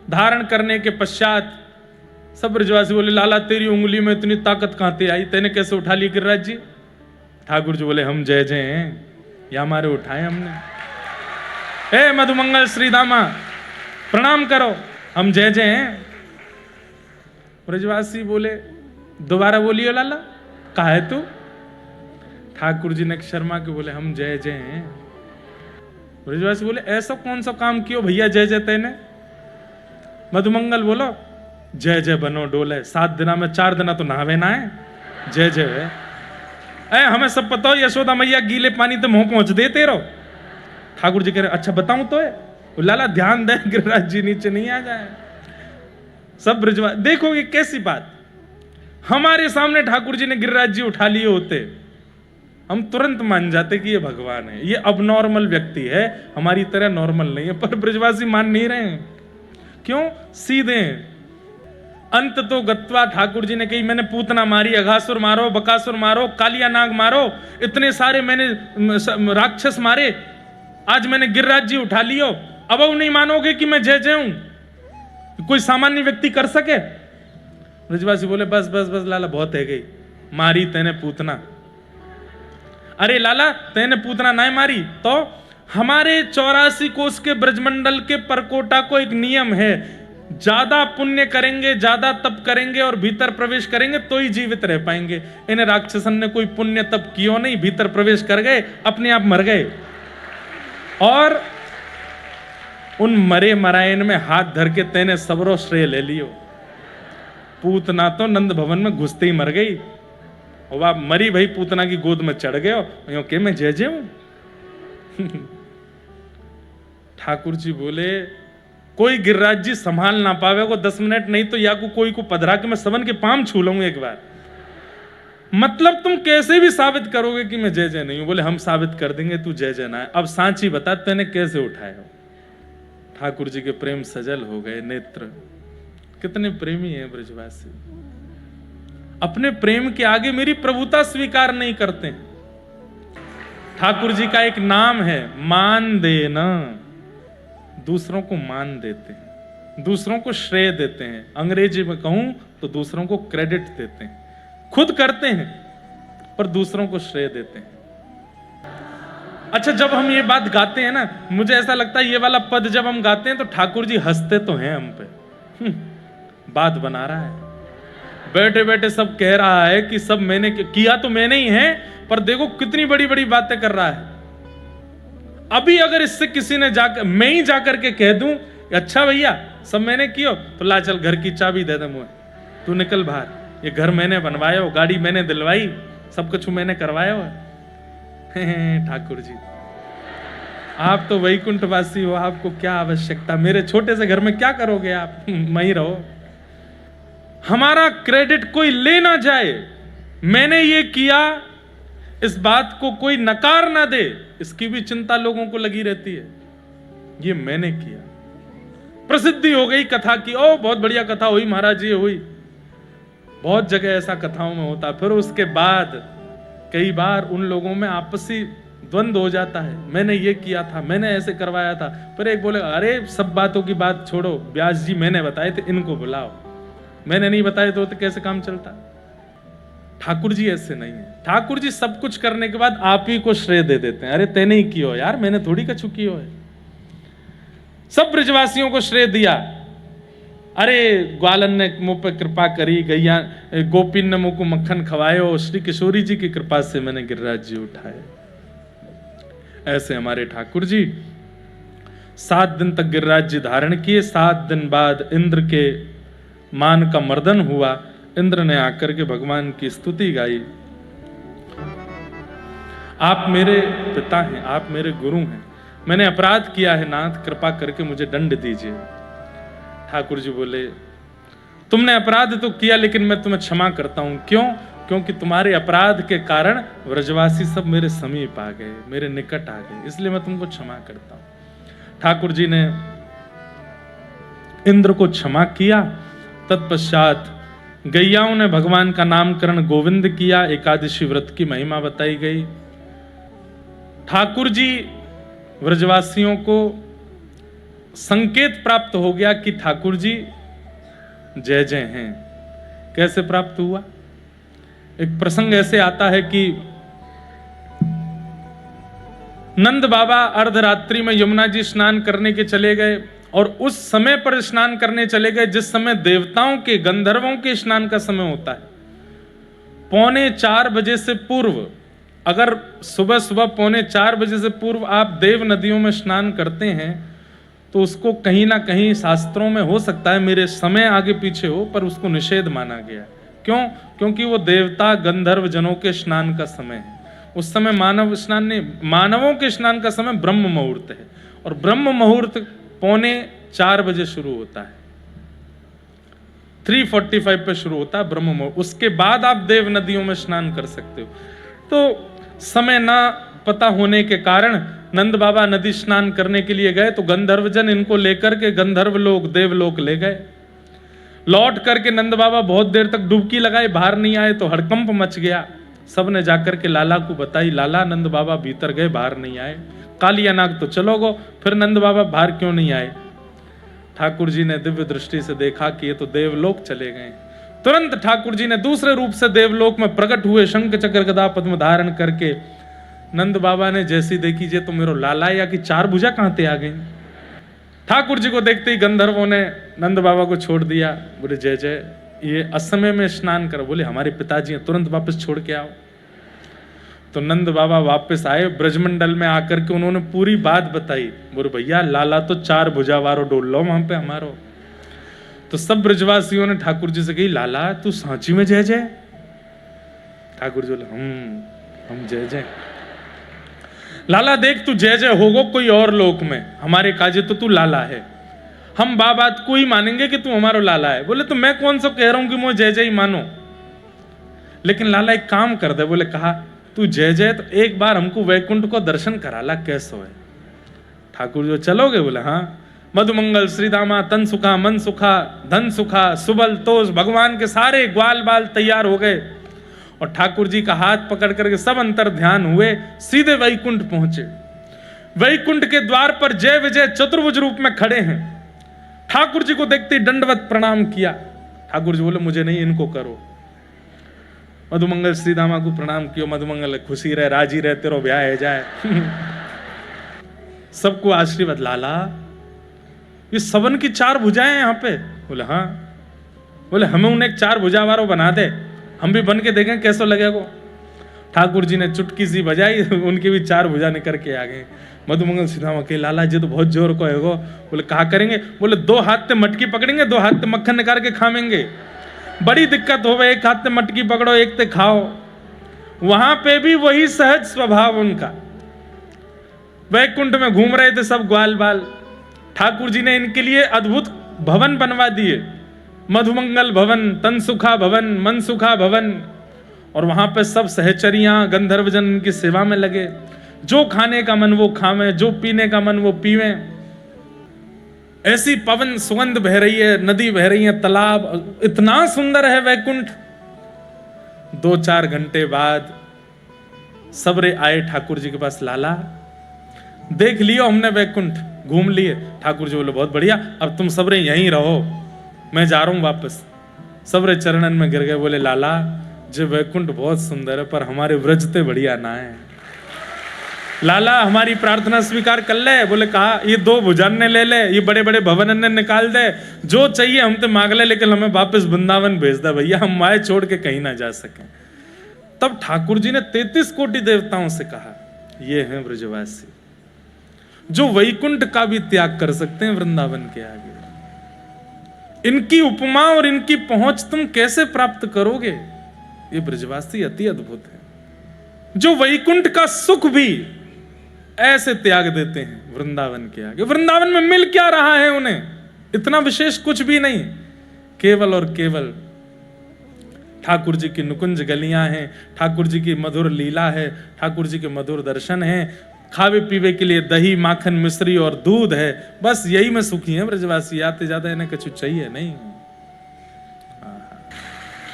धारण करने के पश्चात सब ब्रजवासी बोले, लाला तेरी उंगली में इतनी ताकत कहां से आई, तेने कैसे उठा ली गिरिराज जी? ठाकुर जी बोले, हम जय जय हैं, या हमारे उठाए हमने। ए मधुमंगल श्रीदामा प्रणाम करो, हम जय जय हैं। ब्रजवासी बोले, दोबारा बोलियो लाला, कहा है तू? ठाकुर जी ने शर्मा के बोले, हम जय जय हैं। ब्रजवासी बोले, ऐसा कौन सा काम कियो भैया जय जय तेने? मधुमंगल बोलो, जय जय बनो डोले, 7 दिना में 4 दिना तो नहावे ना है, जय जय है। ऐ हमें सब पता हो, यशोदा मैया गीले पानी तो मुंह पहुंच देते रहो। ठाकुर जी कह रहे, अच्छा बताऊं तो है? लाला ध्यान दे, गिरिराज जी नीचे नहीं आ जाए। सब ब्रजवासी देखो ये कैसी बात, हमारे सामने ठाकुर जी ने गिरिराज जी उठा लिए होते, हम तुरंत मान जाते कि ये भगवान है, ये अब नॉर्मल व्यक्ति है, हमारी तरह नॉर्मल नहीं है। पर ब्रजवासी मान नहीं रहे हैं। क्यों? सीधे। अंत तो गत्वा ठाकुर जी ने कही, मैंने पूतना मारी, अघासुर मारो, बकासुर मारो, कालिया नाग मारो, इतने सारे मैंने राक्षस मारे, आज मैंने गिरिराज जी उठा लियो, अब वो नहीं मानोगे कि मैं जय जय हूं? कोई सामान्य व्यक्ति कर सके? ब्रजवासी बोले, बस बस बस लाला, बहुत है गई, मारी तेने पूतना। अरे लाला तेने पूतना नहीं मारी तो? हमारे 84 कोस के ब्रजमंडल के परकोटा को एक नियम है, ज्यादा पुण्य करेंगे, ज्यादा तप करेंगे और भीतर प्रवेश करेंगे तो ही जीवित रह पाएंगे। इन राक्षसन ने कोई पुण्य तप कियो नहीं, भीतर प्रवेश कर गए, अपने आप मर गए। और उन मरे मरायन में हाथ धर के तेने सबरो श्रेय ले लियो। पूतना तो नंद भवन में घुसते ही मर गई, और वह मरी भाई पूतना की गोद में चढ़ गए के मैं जय जय हूं। ठाकुर जी बोले, कोई गिरिराज जी संभाल ना पावे को 10 मिनट, नहीं तो या को कोई को पधरा के मैं सबन के पाम छू लूं एक बार। मतलब तुम कैसे भी साबित करोगे कि मैं जय जय नहीं हूं? बोले, हम साबित कर देंगे, तू जय जय ना है। अब सांची बता, तेने कैसे उठाए हो? ठाकुर जी के प्रेम सजल हो गए नेत्र। कितने प्रेमी हैं ब्रजवासी, अपने प्रेम के आगे मेरी प्रभुता स्वीकार नहीं करते। ठाकुर जी का एक नाम है मान देना, दूसरों को मान देते हैं। दूसरों को श्रेय देते हैं, अंग्रेजी में कहूं तो दूसरों को क्रेडिट देते हैं। खुद करते हैं पर दूसरों को श्रेय देते हैं। अच्छा, जब हम ये बात गाते हैं ना, मुझे ऐसा लगता है ये वाला पद जब हम गाते हैं तो ठाकुर जी हंसते तो हैं हम पे। बात बना रहा है, बैठे बैठे सब कह रहा है कि सब मैंने किया, तो मैंने ही है, पर देखो कितनी बड़ी बड़ी बातें कर रहा है। अभी अगर इससे किसी ने जाकर, मैं ही जाकर के कह दूं अच्छा भैया सब मैंने किया, तो ला चल घर की चाबी दे दे मुझे, तू निकल बाहर, ये घर मैंने बनवाया हो, गाड़ी मैंने दिलवाई, सब कुछ मैंने करवाया हो। ठाकुर जी आप तो वैकुंठवासी हो, आपको क्या आवश्यकता, मेरे छोटे से घर में क्या करोगे आप, वहीं रहो। हमारा क्रेडिट कोई ले ना जाए, मैंने ये किया, इस बात को कोई नकार ना दे, इसकी भी चिंता लोगों को लगी रहती है। ये मैंने किया, प्रसिद्धि हो गई कथा की, ओ बहुत बढ़िया कथा हुई महाराज जी हुई, बहुत जगह ऐसा कथाओं में होता। फिर उसके बाद कई बार उन लोगों में आपसी द्वंद्व हो जाता है, मैंने ये किया था, मैंने ऐसे करवाया था। फिर एक बोले अरे सब बातों की बात छोड़ो, व्यास जी मैंने बताए थे, इनको बुलाओ, मैंने नहीं बताए तो कैसे काम चलता। ठाकुर जी ऐसे नहीं है। ठाकुर जी सब कुछ करने के बाद आप ही को श्रेय दे देते हैं, अरे तैने ही किया यार, मैंने थोड़ी कछु किया है। सब ब्रजवासियों को श्रेय दिया, अरे ग्वालन ने मुंह पे कृपा करी, गैया गोपिन ने मुंह को मक्खन खवायो, श्री किशोरी जी की कृपा से मैंने गिरिराज जी उठाए। ऐसे हमारे ठाकुर जी 7 दिन तक गिरिराज जी धारण किए। 7 दिन बाद इंद्र के मान का मर्दन हुआ, इंद्र ने आकर के भगवान की स्तुति गाई, आप मेरे पिता हैं, आप मेरे गुरु हैं, मैंने अपराध किया है नाथ, कृपा करके मुझे दंड दीजिए। ठाकुर जी बोले तुमने अपराध तो किया लेकिन मैं तुम्हें क्षमा करता हूं। क्यों? क्योंकि तुम्हारे अपराध के कारण व्रजवासी सब मेरे समीप आ गए, मेरे निकट आ गए, इसलिए मैं तुमको क्षमा करता हूं। ठाकुर जी ने इंद्र को क्षमा किया। तत्पश्चात गैयाओं ने भगवान का नामकरण गोविंद किया, एकादशी व्रत की महिमा बताई गई। ठाकुर जी व्रजवासियों को संकेत प्राप्त हो गया कि ठाकुर जी जय जय हैं। कैसे प्राप्त हुआ? एक प्रसंग ऐसे आता है कि नंद बाबा अर्धरात्रि में यमुना जी स्नान करने के चले गए, और उस समय पर स्नान करने चले गए जिस समय देवताओं के, गंधर्वों के स्नान का समय होता है। 3:45 बजे से पूर्व, अगर सुबह सुबह 3:45 बजे से पूर्व आप देव नदियों में स्नान करते हैं तो उसको कहीं ना कहीं शास्त्रों में हो सकता है मेरे समय आगे पीछे हो, पर उसको निषेध माना गया। क्यों? क्योंकि वो देवता गंधर्व जनों के स्नान का समय है। उस समय मानव स्नान नहीं, मानवों के स्नान का समय ब्रह्म मुहूर्त है, और ब्रह्म मुहूर्त 3:45 बजे शुरू होता है, 3:45 पे शुरू होता है ब्रह्म मुहूर्त। उसके बाद आप देव नदियों में स्नान कर सकते हो। तो समय ना पता होने के कारण नंद बाबा नदी स्नान करने के लिए गए, तो गंधर्वजन इनको लेकर के गंधर्व लोग देवलोक ले गए। लौट करके नंद बाबा बहुत देर तक डुबकी लगाए, बाहर नहीं आए, तो हड़कंप मच गया। सबने जाकर के लाला को बताई, लाला नंद बाबा भीतर गए, बाहर नहीं आए। कालिया नाग तो चलो गो, फिर नंद बाबा बाहर क्यों नहीं आए? ठाकुर जी ने दिव्य दृष्टि से देखा कि ये तो देवलोक चले गए। तुरंत ठाकुर जी ने दूसरे रूप से देवलोक में प्रकट हुए, शंख चक्र गदा पद्म धारण करके। नंद बाबा ने जैसी देखी, जे तो मेरो लाला या कि 4 भुजा कहां ते आ गई। ठाकुर जी को देखते ही गंधर्वों ने नंद बाबा को छोड़ दिया, बोले जय जय, ये असमय में स्नान करो। बोले हमारे पिताजी हैं, तुरंत वापस छोड़ के आओ। तो नंद बाबा वापस आए, ब्रजमंडल में आकर के उन्होंने पूरी बात बताई। बोले भैया लाला तो 4 भुजा वारो डोल लो वहां पे हमारो। तो सब ब्रजवासियों ने ठाकुर जी से कही, लाला तू सांची में जय जय? ठाकुर जी बोले हम जय जय। लाला देख तू जय जय होगो कोई और लोक में, हमारे काजे तो तू लाला है, हम बात को ही मानेंगे कि तू हमारो लाला है। बोले तो मैं कौन सा कह रहा हूं कि मुझे जय जय ही मानो, लेकिन लाला एक काम कर दे। बोले कहा तू जय जय तो एक बार हमको वैकुंठ को दर्शन करा ला, कैसो है? ठाकुर जो चलोगे? बोले हाँ। मधुमंगल श्रीदामा तन सुखा मन सुखा धन सुखा सुबल तोष, भगवान के सारे ग्वाल बाल तैयार हो गए, और ठाकुर जी का हाथ पकड़ करके सब अंतर ध्यान हुए, सीधे वैकुंठ पहुंचे। वैकुंठ के द्वार पर जय विजय चतुर्भुज रूप में खड़े हैं। ठाकुर जी को देखते ही दंडवत प्रणाम किया। ठाकुर जी बोले मुझे नहीं, इनको करो। मधुमंगल श्रीदामा को प्रणाम किया। मधुमंगल खुशी रहे, राजी रहे, तेरो ब्याह है जाए। सबको आशीर्वाद। लाला ये सवन की 4 भुजाएं हैं यहाँ पे। बोले हाँ। बोले हमें उन्हें 4 भुजा वालों बना दे, हम भी बन के देखें कैसा लगेगा। ठाकुर जी ने चुटकी सी बजाई, उनकी भी 4 भुजा निकल के आ गए। मधुमंगल श्रीदामा के लाला जी तो बहुत जोर को है। बोले कहा करेंगे। बोले 2 हाथ से मटकी पकड़ेंगे, 2 हाथ से मक्खन निकाल के खाएंगे। बड़ी दिक्कत हो, एक हाथ से मटकी पकड़ो, एक से खाओ। वहां पे भी वही सहज स्वभाव उनका। वैकुंठ में घूम रहे थे सब ग्वाल बाल। ठाकुर जी ने इनके लिए अद्भुत भवन बनवा दिए, मधुमंगल भवन, तनसुखा भवन, मनसुखा भवन। और वहां पे सब सहचरियां गंधर्वजन इनकी सेवा में लगे। जो खाने का मन वो खावे, जो पीने का मन वो पीवे। ऐसी पवन सुगंध बह रही है, नदी बह रही है, तालाब इतना सुंदर है वैकुंठ। 2-4 घंटे बाद सबरे आए ठाकुर जी के पास। लाला देख लियो हमने वैकुंठ, घूम लिए। ठाकुर जी बोले बहुत बढ़िया, अब तुम सबरे यहीं रहो, मैं जा रहा हूं वापस। सबरे चरणन में गिर गए। बोले लाला जो वैकुंठ बहुत सुंदर है, पर हमारे व्रजते बढ़िया ना है। लाला हमारी प्रार्थना स्वीकार कर ले। बोले कहा ये 2 भुजान ने ले ले, ये बड़े बड़े भवन ने निकाल दे, जो चाहिए हम तो मांग ले, लेकिन हमें वापस वृंदावन भेज दे भैया, हम माए छोड़ के कहीं ना जा सके। तब ठाकुर जी ने 33 कोटि देवताओं से कहा ये हैं ब्रजवासी, जो वैकुंठ का भी त्याग कर सकते हैं वृंदावन के आगे। इनकी उपमा और इनकी पहुंच तुम कैसे प्राप्त करोगे? ये ब्रजवासी अति अद्भुत है, जो वैकुंठ का सुख भी ऐसे त्याग देते हैं वृंदावन के आगे। वृंदावन में मिल क्या रहा है उन्हें? इतना विशेष कुछ भी नहीं, केवल और केवल ठाकुर जी की नुकुंज गलियां हैं, ठाकुर जी की मधुर लीला है, ठाकुर जी के मधुर दर्शन हैं, खावे पीवे के लिए दही माखन मिश्री और दूध है। बस यही में सुखी है ब्रजवासी, आते ज्यादा इन्हें कुछ चाहिए नहीं।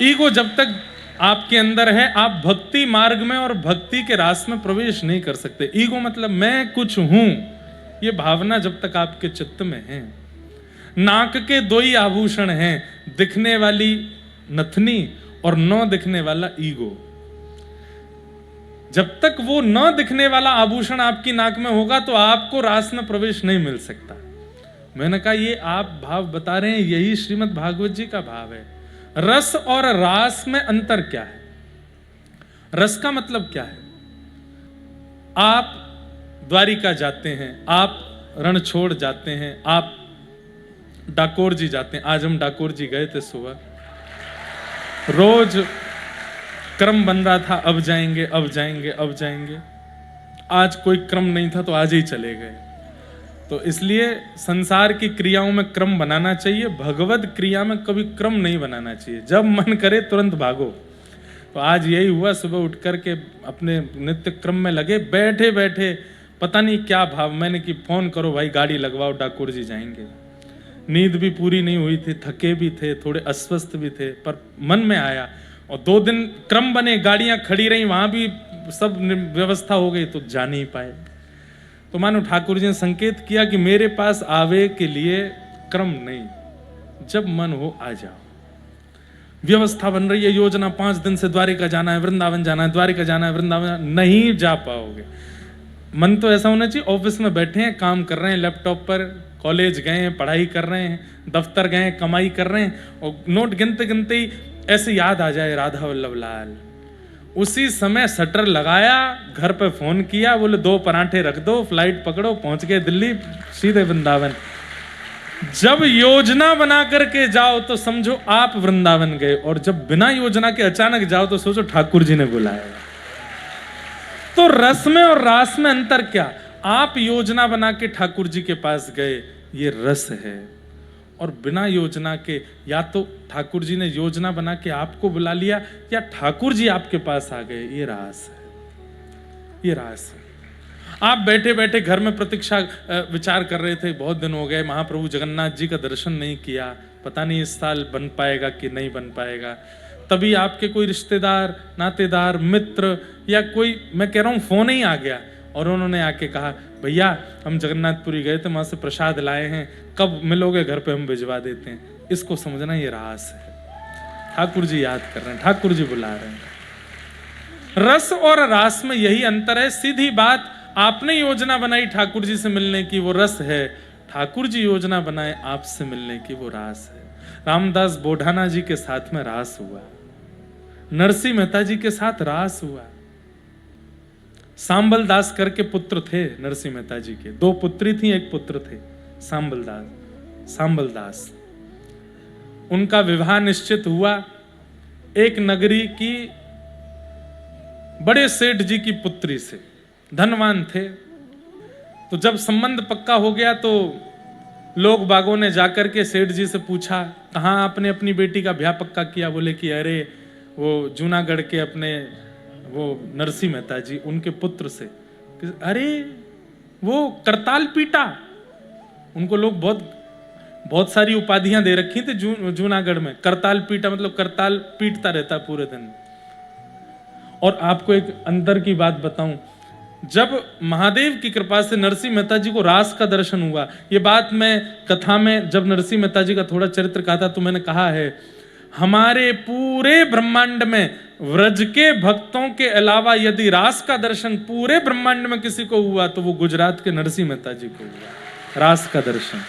ईगो जब तक आपके अंदर है, आप भक्ति मार्ग में और भक्ति के रास में प्रवेश नहीं कर सकते। ईगो मतलब मैं कुछ हूं, ये भावना जब तक आपके चित्त में है। नाक के 2 ही आभूषण हैं, दिखने वाली नथनी और न दिखने वाला ईगो। जब तक वो न दिखने वाला आभूषण आपकी नाक में होगा तो आपको रास में प्रवेश नहीं मिल सकता। मैंने कहा ये आप भाव बता रहे हैं, यही श्रीमद् भागवत जी का भाव है। रस और रास में अंतर क्या है? रस का मतलब क्या है? आप द्वारिका जाते हैं, आप रणछोड़ जाते हैं, आप डाकोर जी जाते हैं। आज हम डाकोर जी गए थे सुबह, रोज क्रम बन रहा था, अब जाएंगे अब जाएंगे अब जाएंगे। आज कोई क्रम नहीं था तो आज ही चले गए। तो इसलिए संसार की क्रियाओं में क्रम बनाना चाहिए, भगवत क्रिया में कभी क्रम नहीं बनाना चाहिए। जब मन करे तुरंत भागो। तो आज यही हुआ, सुबह उठ करके अपने नित्य क्रम में लगे। बैठे बैठे पता नहीं क्या भाव, मैंने कि फोन करो भाई, गाड़ी लगवाओ, डाकोर जी जाएंगे। नींद भी पूरी नहीं हुई थी, थके भी थे, थोड़े अस्वस्थ भी थे, पर मन में आया। और 2 दिन क्रम बने, गाड़ियां खड़ी रही, वहां भी सब व्यवस्था हो गई, तो जा नहीं पाए। तो मानो ठाकुर जी ने संकेत किया कि मेरे पास आवे के लिए क्रम नहीं, जब मन हो आ जाओ। व्यवस्था बन रही है, योजना 5 दिन से द्वारिका जाना है, वृंदावन जाना है, द्वारिका जाना है, वृंदावन, नहीं जा पाओगे। मन तो ऐसा होना चाहिए, ऑफिस में बैठे हैं, काम कर रहे हैं लैपटॉप पर, कॉलेज गए हैं, पढ़ाई कर रहे हैं, दफ्तर गए हैं, कमाई कर रहे हैं, और नोट गिनते गिनते ही ऐसे याद आ जाए राधा वल्लभ लाल। उसी समय शटर लगाया, घर पे फोन किया, बोले 2 पराठे रख दो, फ्लाइट पकड़ो, पहुंच गए दिल्ली, सीधे वृंदावन। जब योजना बना करके जाओ तो समझो आप वृंदावन गए, और जब बिना योजना के अचानक जाओ तो सोचो ठाकुर जी ने बुलाया। तो रस में और रास में अंतर क्या? आप योजना बना के ठाकुर जी के पास गए, ये रस है। और बिना योजना के, या तो ठाकुर जी ने योजना बना के आपको बुला लिया, या ठाकुर जी आपके पास आ गए, ये रास है, ये रास है। आप बैठे बैठे घर में प्रतीक्षा विचार कर रहे थे, बहुत दिन हो गए महाप्रभु जगन्नाथ जी का दर्शन नहीं किया, पता नहीं इस साल बन पाएगा कि नहीं बन पाएगा। तभी आपके कोई रिश्तेदार, नातेदार, मित्र या कोई, मैं कह रहा हूं फोन ही आ गया, और उन्होंने आके कहा, भैया हम जगन्नाथपुरी गए थे, वहां से प्रसाद लाए हैं, कब मिलोगे घर पे, हम भिजवा देते हैं। इसको समझना ये रास है। ठाकुर जी याद कर रहे हैं, ठाकुर जी बुला रहे हैं। रस और रास में यही अंतर है। सीधी बात, आपने योजना बनाई ठाकुर जी से मिलने की, वो रस है। ठाकुर जी योजना बनाए आपसे मिलने की, वो रास है। रामदास बोढ़ाना जी के साथ में रास हुआ, नरसिंह मेहता जी के साथ रास हुआ। सांबल दास करके पुत्र थे नरसिंह मेहता जी के, 2 पुत्री थी, 1 पुत्र थे सांबल दास। उनका विवाह निश्चित हुआ एक नगरी की बड़े सेठ जी की पुत्री से, धनवान थे। तो जब संबंध पक्का हो गया तो लोग बागों ने जाकर के सेठ जी से पूछा, कहाँ आपने अपनी बेटी का ब्याह पक्का किया? बोले कि अरे वो जूनागढ़ के अपने वो नरसिंह मेहता जी, उनके पुत्र से। अरे वो करताल पीटा। उनको लोग बहुत सारी उपाधियां दे रखी थी जूनागढ़ में। करताल पीटा मतलब करताल पीटता रहता पूरे दिन। और आपको एक अंतर की बात बताऊं, जब महादेव की कृपा से नरसिंह मेहता जी को रास का दर्शन हुआ, ये बात मैं कथा में जब नरसिंह मेहता जी का थोड़ा चरित्र कहा था तो मैंने कहा है, हमारे पूरे ब्रह्मांड में व्रज के भक्तों के अलावा यदि रास का दर्शन पूरे ब्रह्मांड में किसी को हुआ तो वो गुजरात के नरसिंह मेहता जी को हुआ रास का दर्शन।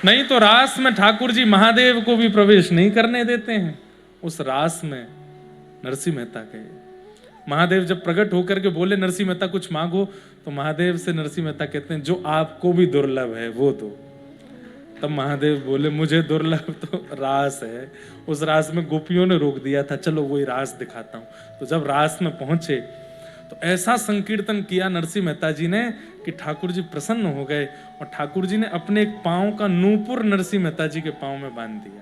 नहीं तो रास में ठाकुर जी महादेव को भी प्रवेश नहीं करने देते हैं। उस रास में नरसिंह मेहता गए। महादेव जब प्रकट होकर के बोले नरसिंह मेहता कुछ मांगो, तो महादेव से नरसिंह मेहता कहते हैं जो आपको भी दुर्लभ है वो दो। तब महादेव बोले मुझे दुर्लभ तो रास है। उस रास में गोपियों ने रोक दिया था, चलो वही रास दिखाता हूं। तो जब रास में पहुंचे तो ऐसा संकीर्तन किया नरसिंह मेहता जी ने कि ठाकुर जी प्रसन्न हो गए। और ठाकुर जी ने अपने एक पांव का नूपुर नरसिंह मेहता जी के पांव में बांध दिया।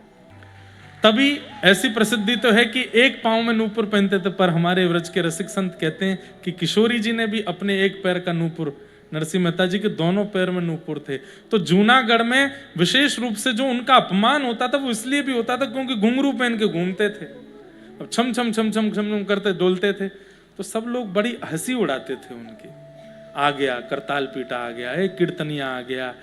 तभी ऐसी प्रसिद्धि तो है कि एक पांव में नूपुर पहनते थे, पर हमारे व्रज के रसिक संत कहते हैं कि किशोरी जी ने भी अपने एक पैर का नूपुर, नरसिंह मेहता जी के दोनों पैर में नूपुर थे। तो जूनागढ़ में विशेष रूप से जो उनका अपमान होता था वो इसलिए भी होता था क्योंकि घुंघरू पहन के घूमते थे, अब छम छम छम छम छम करते डोलते थे। तो सब लोग बड़ी हंसी उड़ाते थे उनकी। आ गया करताल पीटा आ गया, कीर्तनिया आ गया,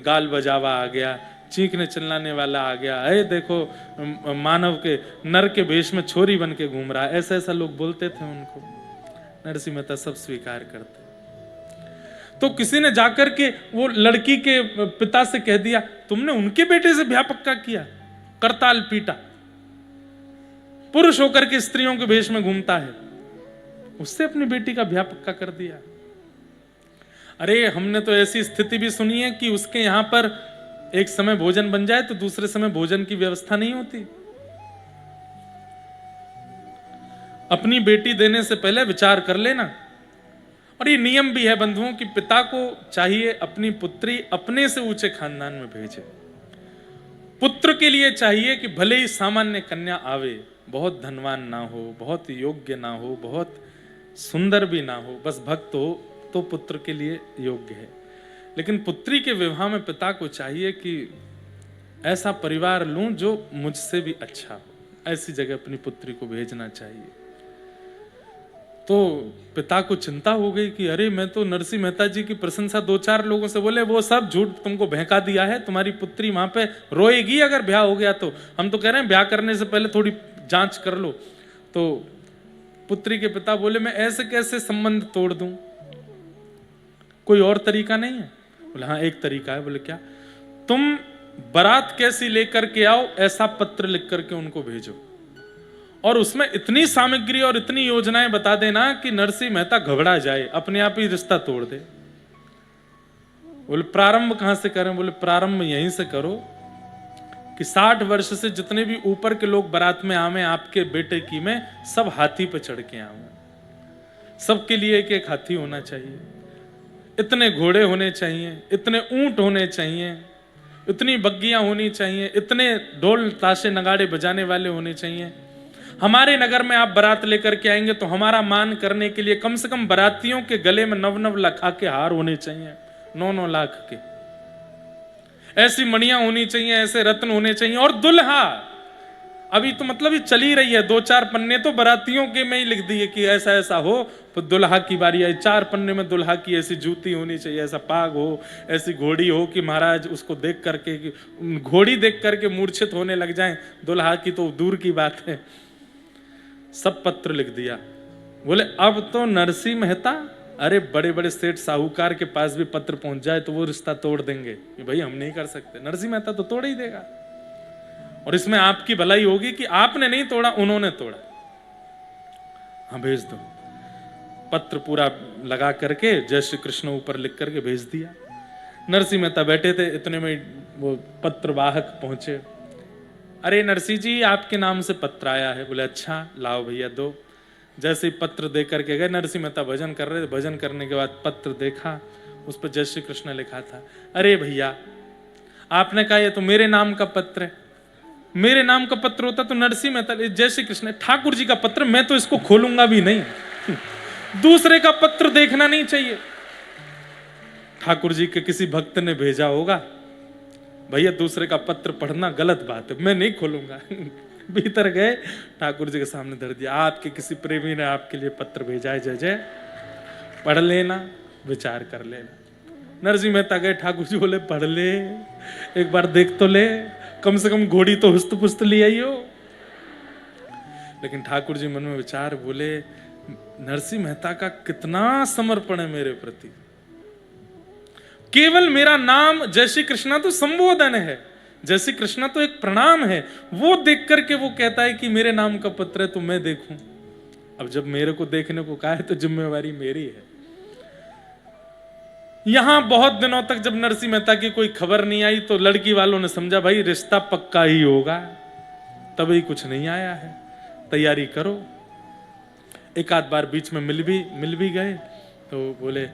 गाल बजावा आ गया, चीखने चिल्लाने वाला आ गया, देखो मानव के नर के वेश में छोरी बन के घूम रहा है। ऐसा लोग बोलते थे उनको। नरसिंह मेहता सब स्वीकार करते। तो किसी ने जाकर के वो लड़की के पिता से कह दिया, तुमने उनके बेटे से ब्याह पक्का किया? करताल पीटा, पुरुष होकर के स्त्रियों के वेश में घूमता है, उससे अपनी बेटी का ब्याह पक्का कर दिया। अरे हमने तो ऐसी स्थिति भी सुनी है कि उसके यहां पर एक समय भोजन बन जाए तो दूसरे समय भोजन की व्यवस्था नहीं होती। अपनी बेटी देने से पहले विचार कर लेना। और ये नियम भी है बंधुओं कि पिता को चाहिए अपनी पुत्री अपने से ऊंचे खानदान में भेजे। पुत्र के लिए चाहिए कि भले ही सामान्य कन्या आवे, बहुत धनवान ना हो, बहुत योग्य ना हो, बहुत सुंदर भी ना हो, बस भक्त हो तो पुत्र के लिए योग्य है। लेकिन पुत्री के विवाह में पिता को चाहिए कि ऐसा परिवार लूं जो मुझसे भी अच्छा हो। ऐसी जगह अपनी पुत्री को भेजना चाहिए। तो पिता को चिंता हो गई कि अरे मैं तो नरसिंह मेहता जी की प्रशंसा 2-4 लोगों से बोले, वो सब झूठ तुमको बहका दिया है, तुम्हारी पुत्री वहां पे रोएगी अगर ब्याह हो गया तो। हम तो कह रहे हैं ब्याह करने से पहले थोड़ी जांच कर लो। तो पुत्री के पिता बोले मैं ऐसे कैसे संबंध तोड़ दूं, कोई और तरीका नहीं है? बोले हाँ एक तरीका है। बोले क्या? तुम बारात कैसी लेकर के आओ ऐसा पत्र लिख करके उनको भेजो और उसमें इतनी सामग्री और इतनी योजनाएं बता देना कि नरसिंह मेहता घबरा जाए, अपने आप ही रिश्ता तोड़ दे। बोले प्रारंभ कहां से करें? बोले प्रारंभ यहीं से करो कि 60 वर्ष से जितने भी ऊपर के लोग बारात में आवे आपके बेटे की में, सब हाथी पे चढ़ के आवे। सबके लिए एक एक हाथी होना चाहिए, इतने घोड़े होने चाहिए, इतने ऊंट होने चाहिए, इतनी बग्गियां होनी चाहिए, इतने ढोल ताशे नगाड़े बजाने वाले होने चाहिए। हमारे नगर में आप बारात लेकर के आएंगे तो हमारा मान करने के लिए कम से कम बारातियों के गले में 9-9 लाख के हार होने चाहिए, 9-9 लाख के। ऐसी मणियां होनी चाहिए, ऐसे रत्न होने चाहिए। और दुल्हा अभी तो मतलब ये चली रही है, 2-4 पन्ने तो बारातियों के में ही लिख दिए कि ऐसा ऐसा हो, तो दुल्हा की बारी आई, 4 पन्ने में दुल्हा की ऐसी जूती होनी चाहिए, ऐसा पाग हो, ऐसी घोड़ी हो कि महाराज उसको देख करके, घोड़ी देख करके मूर्छित होने लग जाए, दुल्हा की तो दूर की बात है। सब पत्र लिख दिया। बोले अब तो नरसिंह मेहता, अरे बड़े बड़े सेठ साहूकार के पास भी पत्र पहुंच जाए तो वो रिश्ता तोड़ देंगे कि भाई हम नहीं कर सकते। नरसिंह मेहता तो तोड़ ही देगा, और इसमें आपकी भलाई होगी कि आपने नहीं तोड़ा, उन्होंने तोड़ा। हाँ भेज दो। पत्र पूरा लगा करके जय श्री कृष्ण ऊपर लिख करके भेज दिया। नरसिंह मेहता बैठे थे, इतने में वो पत्रवाहक पहुंचे। अरे नरसिंह जी आपके नाम से पत्र आया है। बोले अच्छा लाओ भैया दो। जैसे ही पत्र दे करके गए, नरसिंह मेहता भजन कर रहे थे, भजन करने के बाद पत्र देखा, उस पर जय श्री कृष्ण लिखा था। अरे भैया आपने कहा ये तो मेरे नाम का पत्र है, मेरे नाम का पत्र होता तो नरसिंह मेहता, जय श्री कृष्ण ठाकुर जी का पत्र, मैं तो इसको खोलूंगा भी नहीं। दूसरे का पत्र देखना नहीं चाहिए। ठाकुर जी के किसी भक्त ने भेजा होगा, भैया दूसरे का पत्र पढ़ना गलत बात है, मैं नहीं खोलूंगा। भीतर गए, ठाकुर जी के सामने धर दिया, आपके किसी प्रेमी ने आपके लिए पत्र भेजा है, जय जय, पढ़ लेना, विचार कर लेना। नरसिंह मेहता गए, ठाकुर जी बोले पढ़ ले, एक बार देख तो ले, कम से कम घोड़ी तो हुस्त पुस्त ले आई हो। लेकिन ठाकुर जी मन में विचार, बोले नरसिंह मेहता का कितना समर्पण है मेरे प्रति। केवल मेरा नाम जय श्री कृष्णा तो संबोधन है, जय श्री कृष्णा तो एक प्रणाम है, वो देख करके वो कहता है कि मेरे नाम का पत्र है तो मैं देखूं। अब जब मेरे को देखने को कहा है तो जिम्मेवारी मेरी है। यहां बहुत दिनों तक जब नरसिंह मेहता की कोई खबर नहीं आई तो लड़की वालों ने समझा भाई रिश्ता पक्का ही होगा, तभी कुछ नहीं आया है, तैयारी करो। एक आध बार बीच में मिल भी गए तो बोले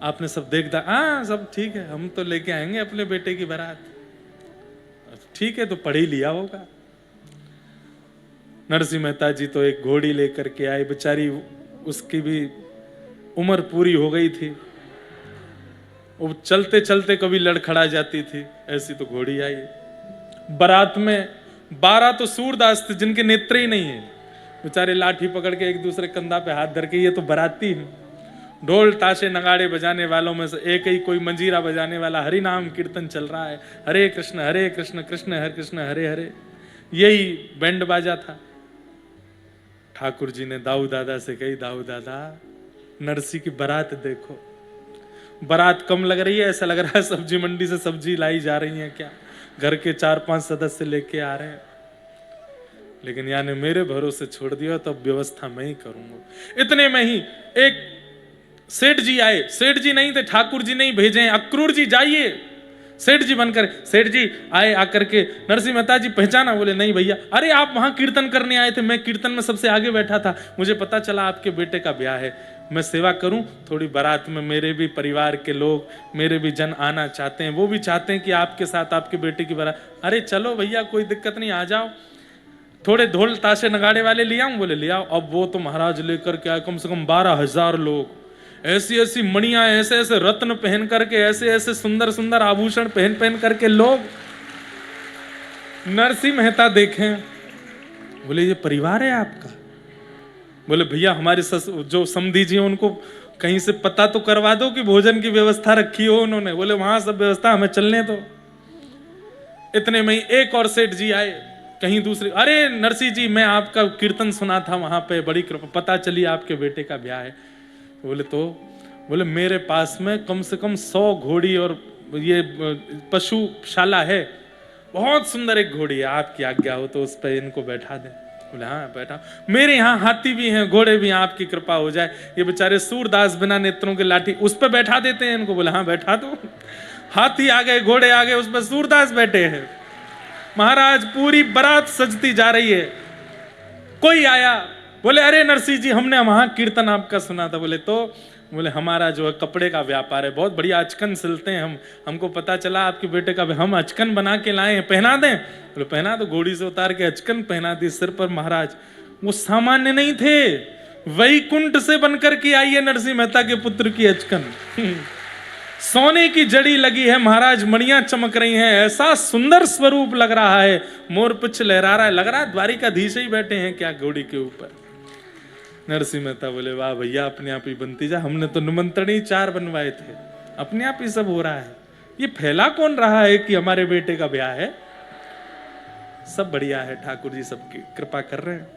आपने सब देखा? हाँ सब ठीक है, हम तो लेके आएंगे अपने बेटे की बारात। ठीक है तो पढ़ ही लिया होगा। नरसिंह मेहता जी तो एक घोड़ी लेकर के आए, बेचारी उसकी भी उम्र पूरी हो गई थी, वो चलते चलते कभी लड़खड़ा जाती थी, ऐसी तो घोड़ी आई। बारात में 12 तो सूरदास थे जिनके नेत्र ही नहीं है, बेचारे लाठी पकड़ के एक दूसरे कंधा पे हाथ धर के, ये तो बाराती है। ढोल ताशे नगाड़े बजाने वालों में से एक ही कोई मंजीरा बजाने वाला, हरि नाम कीर्तन चल रहा है, हरे कृष्ण कृष्ण हरे हरे, यही बैंड बाजा था। ठाकुर जी ने दाऊ दादा से कही, दाऊ दादा नरसी की बारात देखो, बारात कम लग रही है, ऐसा लग रहा है सब्जी मंडी से सब्जी लाई जा रही है क्या, घर के 4-5 सदस्य लेके आ रहे हैं। लेकिन यानी मेरे भरोसे छोड़ दिया तो व्यवस्था मैं ही करूंगा। इतने में ही एक सेठ जी आए, सेठ जी नहीं थे, ठाकुर जी नहीं भेजे, अक्रूर जी जाइए, सेठ जी बनकर। सेठ जी आए, आकर के नरसिंह मेहता जी पहचाना? बोले नहीं भैया। अरे आप वहां कीर्तन करने आए थे, मैं कीर्तन में सबसे आगे बैठा था, मुझे पता चला आपके बेटे का ब्याह है, मैं सेवा करूं थोड़ी, बारात में मेरे भी परिवार के लोग, मेरे भी जन आना चाहते हैं, वो भी चाहते हैं कि आपके साथ आपके बेटे की बारात। अरे चलो भैया कोई दिक्कत नहीं, आ जाओ, थोड़े ढोल ताशे नगाड़े वाले ले आओ? बोले ले आओ। अब वो तो महाराज लेकर के आए, कम से कम 12,000 लोग, ऐसी ऐसी मणियां, ऐसे ऐसे रत्न पहन करके, ऐसे ऐसे सुंदर सुंदर आभूषण पहन करके लोग। नरसिंह मेहता देखें, बोले ये परिवार है आपका? बोले भैया हमारे जो समधी जी हैं उनको कहीं से पता तो करवा दो कि भोजन की व्यवस्था रखी हो उन्होंने। बोले वहां सब व्यवस्था, हमें चलने दो। इतने में ही एक और सेठ जी आए, कहीं दूसरे, अरे नरसिंह जी मैं आपका कीर्तन सुना था वहां पे, बड़ी कृपा, पता चली आपके बेटे का ब्याह है। बोले तो? बोले मेरे पास में कम से कम 100 घोड़ी और ये पशुशाला है, बहुत सुंदर एक घोड़ी है, आपकी आज्ञा हो तो उस पर इनको बैठा दें। बोले हाँ बैठा। मेरे यहाँ हाथी भी हैं, घोड़े भी हैं, आपकी कृपा हो जाए, ये बेचारे सूरदास बिना नेत्रों के लाठी, उस पर बैठा देते हैं इनको। बोले हाँ बैठा दो। हाथी आ गए, घोड़े आ गए, उस पर सूरदास बैठे हैं। महाराज पूरी बारात सजती जा रही है। कोई आया, बोले अरे नरसिंह जी हमने वहां कीर्तन आपका सुना था। बोले तो? बोले हमारा जो है कपड़े का व्यापार है, बहुत बढ़िया अचकन सिलते हैं हम, हमको पता चला आपके बेटे का, हम अचकन बना के लाए हैं, पहना दें? बोले पहना दो। घोड़ी से उतार के अचकन पहना दी सिर पर। महाराज वो सामान्य नहीं थे, वैकुंठ से बनकर के आई है नरसिंह मेहता के पुत्र की अचकन। सोने की जड़ी लगी है महाराज, मणियां चमक रही हैं, ऐसा सुंदर स्वरूप लग रहा है, मोर पुच्छ लहरा रहा है, लग रहा है द्वारिकाधीश ही बैठे हैं क्या घोड़ी के ऊपर। नरसिंह मेहता बोले वाह भैया, अपने आप ही बनती जा, हमने तो निमंत्रण ही 4 बनवाए थे, अपने आप ही सब हो रहा है। ये फैला कौन रहा है कि हमारे बेटे का ब्याह है? सब बढ़िया है, ठाकुर जी सबकी कृपा कर रहे हैं।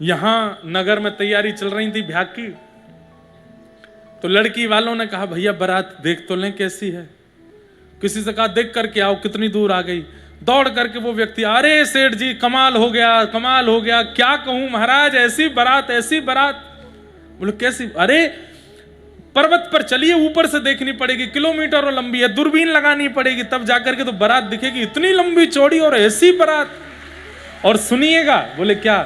यहां नगर में तैयारी चल रही थी ब्याह की, तो लड़की वालों ने कहा भैया बारात देख तो लें कैसी है। किसी से कहा देख करके आओ, कितनी दूर आ गई, दौड़ करके वो व्यक्ति, अरे सेठ जी कमाल हो गया, कमाल हो गया, क्या कहूं महाराज, ऐसी बारात ऐसी बारात। बोले कैसी? अरे पर्वत पर चलिए, ऊपर से देखनी पड़ेगी, किलोमीटरों लंबी है, दूरबीन लगानी पड़ेगी, तब जाकर के तो बारात दिखेगी, इतनी लंबी चौड़ी और ऐसी बारात। और सुनिएगा, बोले क्या?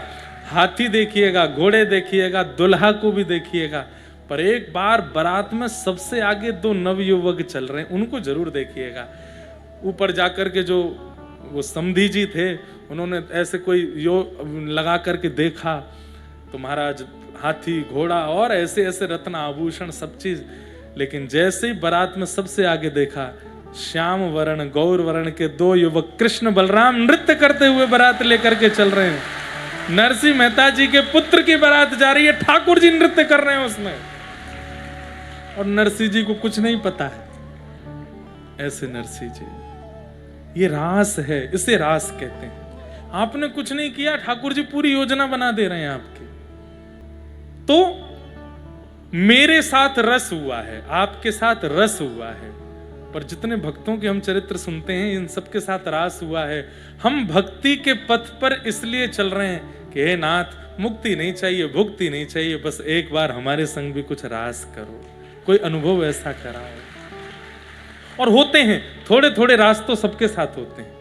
हाथी देखिएगा, घोड़े देखिएगा, दुल्हा को भी देखिएगा, पर एक बार बारात में सबसे आगे 2 नवयुवक चल रहे हैं, उनको जरूर देखिएगा। ऊपर जाकर के जो वो समधी जी थे, उन्होंने ऐसे कोई लगा करके देखा, तो महाराज हाथी घोड़ा और ऐसे ऐसे रत्न आभूषण सब चीज। लेकिन जैसे ही बारात में सबसे आगे देखा, श्याम वर्ण गौर वर्ण के 2 युवक कृष्ण बलराम नृत्य करते हुए बारात लेकर के चल रहे हैं। नरसिंह मेहता जी के पुत्र की बारात जा रही है, ठाकुर जी नृत्य कर रहे हैं उसमें, और नरसिंह जी को कुछ नहीं पता है। ऐसे नरसिंह जी, ये रास है, इसे रास कहते हैं। आपने कुछ नहीं किया, ठाकुर जी पूरी योजना बना दे रहे हैं आपकी। तो मेरे साथ रस हुआ है, आपके साथ रस हुआ है, पर जितने भक्तों के हम चरित्र सुनते हैं, इन सब के साथ रास हुआ है। हम भक्ति के पथ पर इसलिए चल रहे हैं कि हे नाथ, मुक्ति नहीं चाहिए, भुक्ति नहीं चाहिए, बस एक बार हमारे संग भी कुछ रास करो, कोई अनुभव ऐसा कराओ। और होते हैं थोड़े थोड़े रास तो सबके साथ होते हैं।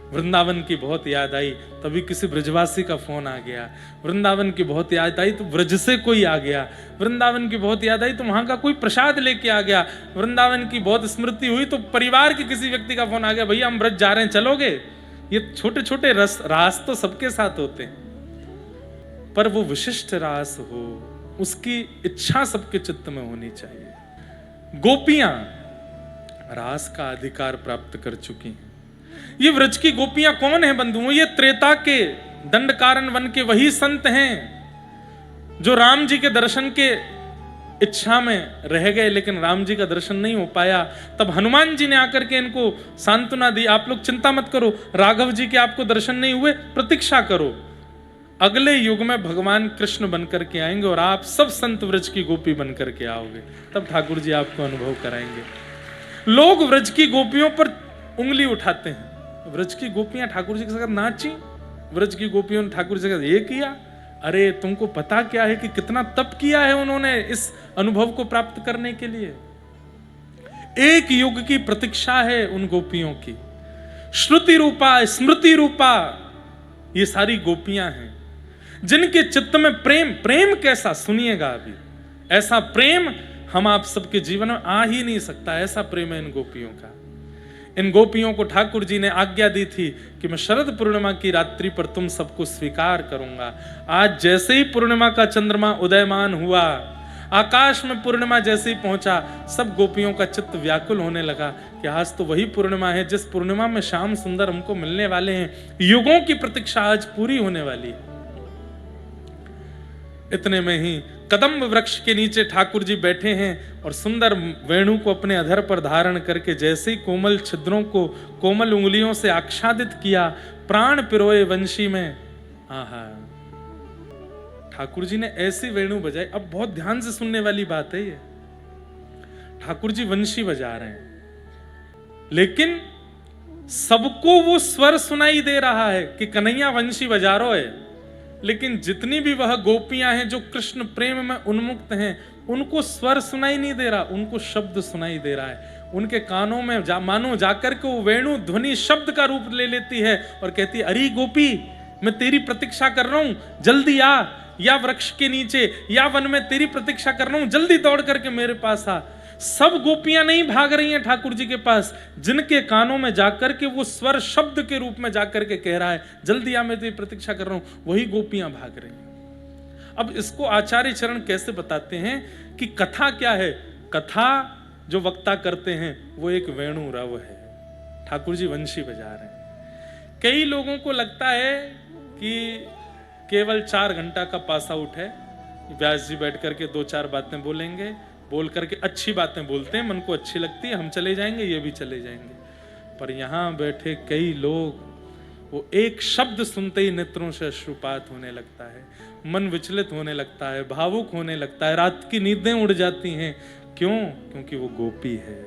वृंदावन की बहुत याद आई, तभी किसी ब्रजवासी का फोन आ गया। वृंदावन की बहुत याद आई तो ब्रज से कोई आ गया। वृंदावन की बहुत याद आई तो वहां का कोई प्रसाद लेके आ गया। वृंदावन की बहुत स्मृति हुई तो परिवार के किसी व्यक्ति का फोन आ गया, भैया हम ब्रज जा रहे हैं, चलोगे? ये छोटे छोटे रास तो सबके साथ होते हैं, पर वो विशिष्ट रास हो, उसकी इच्छा सबके चित्त में होनी चाहिए। गोपियां रास का अधिकार प्राप्त कर चुकी हैं। ये व्रज की गोपियां कौन है बंधुओं? ये त्रेता के दंडकारन वन के वही संत हैं जो राम जी के दर्शन के इच्छा में रह गए, लेकिन राम जी का दर्शन नहीं हो पाया। तब हनुमान जी ने आकर के इनको सांत्वना दी, आप लोग चिंता मत करो, राघव जी के आपको दर्शन नहीं हुए, प्रतीक्षा करो, अगले युग में भगवान कृष्ण बनकर के आएंगे और आप सब संत व्रज की गोपी बनकर के आओगे, तब ठाकुर जी आपको अनुभव कराएंगे। लोग व्रज की गोपियों पर उंगली उठाते हैं, व्रज की गोपियां ठाकुर जी के साथ नाची, व्रज की गोपियों ने ठाकुर जी के साथ ये किया। अरे तुमको पता क्या है कि कितना तप किया है उन्होंने इस अनुभव को प्राप्त करने के लिए। एक युग की प्रतीक्षा है उन गोपियों की। श्रुति रूपा स्मृति रूपा ये सारी गोपियां हैं जिनके चित्त में प्रेम, प्रेम कैसा सुनिएगा अभी, ऐसा प्रेम हम आप सबके जीवन में आ ही नहीं सकता, ऐसा प्रेम है इन गोपियों का। इन गोपियों को ठाकुर जी ने आज्ञा दी थी कि मैं शरद पूर्णिमा की रात्रि पर तुम सबको स्वीकार करूंगा। आज जैसे ही पूर्णिमा का चंद्रमा उदयमान हुआ, आकाश में पूर्णिमा जैसे ही पहुंचा, सब गोपियों का चित्त व्याकुल होने लगा कि आज तो वही पूर्णिमा है जिस पूर्णिमा में श्याम सुंदर हमको मिलने वाले हैं। युगों की प्रतीक्षा आज पूरी होने वाली है। इतने में ही कदम्ब वृक्ष के नीचे ठाकुर जी बैठे हैं और सुंदर वेणु को अपने अधर पर धारण करके जैसे ही कोमल छिद्रों को कोमल उंगलियों से आच्छादित किया, प्राण पिरोए वंशी में। आहा, ठाकुर जी ने ऐसी वेणु बजाई। अब बहुत ध्यान से सुनने वाली बात है ये। ठाकुर जी वंशी बजा रहे हैं, लेकिन सबको वो स्वर सुनाई दे रहा है कि कन्हैया वंशी बजा रो है, लेकिन जितनी भी वह गोपियां हैं जो कृष्ण प्रेम में उन्मुक्त हैं, उनको स्वर सुनाई नहीं दे रहा, उनको शब्द सुनाई दे रहा है। उनके कानों में मानो जाकर के वो वेणु ध्वनि शब्द का रूप ले लेती है और कहती है, अरे गोपी मैं तेरी प्रतीक्षा कर रहा हूं, जल्दी आ, या वृक्ष के नीचे या वन में तेरी प्रतीक्षा कर रहा हूं, जल्दी दौड़ करके मेरे पास आ। सब गोपियां नहीं भाग रही हैं ठाकुर जी के पास, जिनके कानों में जाकर के वो स्वर शब्द के रूप में जाकर के कह रहा है, जल्दी आ मैं तेरी प्रतीक्षा कर रहा हूं, वही गोपियां भाग रही हैं। अब इसको आचार्य चरण कैसे बताते हैं कि कथा क्या है? कथा जो वक्ता करते हैं वो एक वेणु रव है, ठाकुर जी वंशी बजा रहे हैं। कई लोगों को लगता है कि केवल 4 घंटा का पास आउट है, व्यास जी बैठ करके 2-4 बातें बोलेंगे, बोल करके अच्छी बातें बोलते हैं, मन को अच्छी लगती है, हम चले जाएंगे, ये भी चले जाएंगे। पर यहाँ बैठे कई लोग, वो एक शब्द सुनते ही नेत्रों से अश्रुपात होने लगता है, मन विचलित होने लगता है, भावुक होने लगता है, रात की नींदें उड़ जाती हैं। क्यों? क्योंकि वो गोपी है,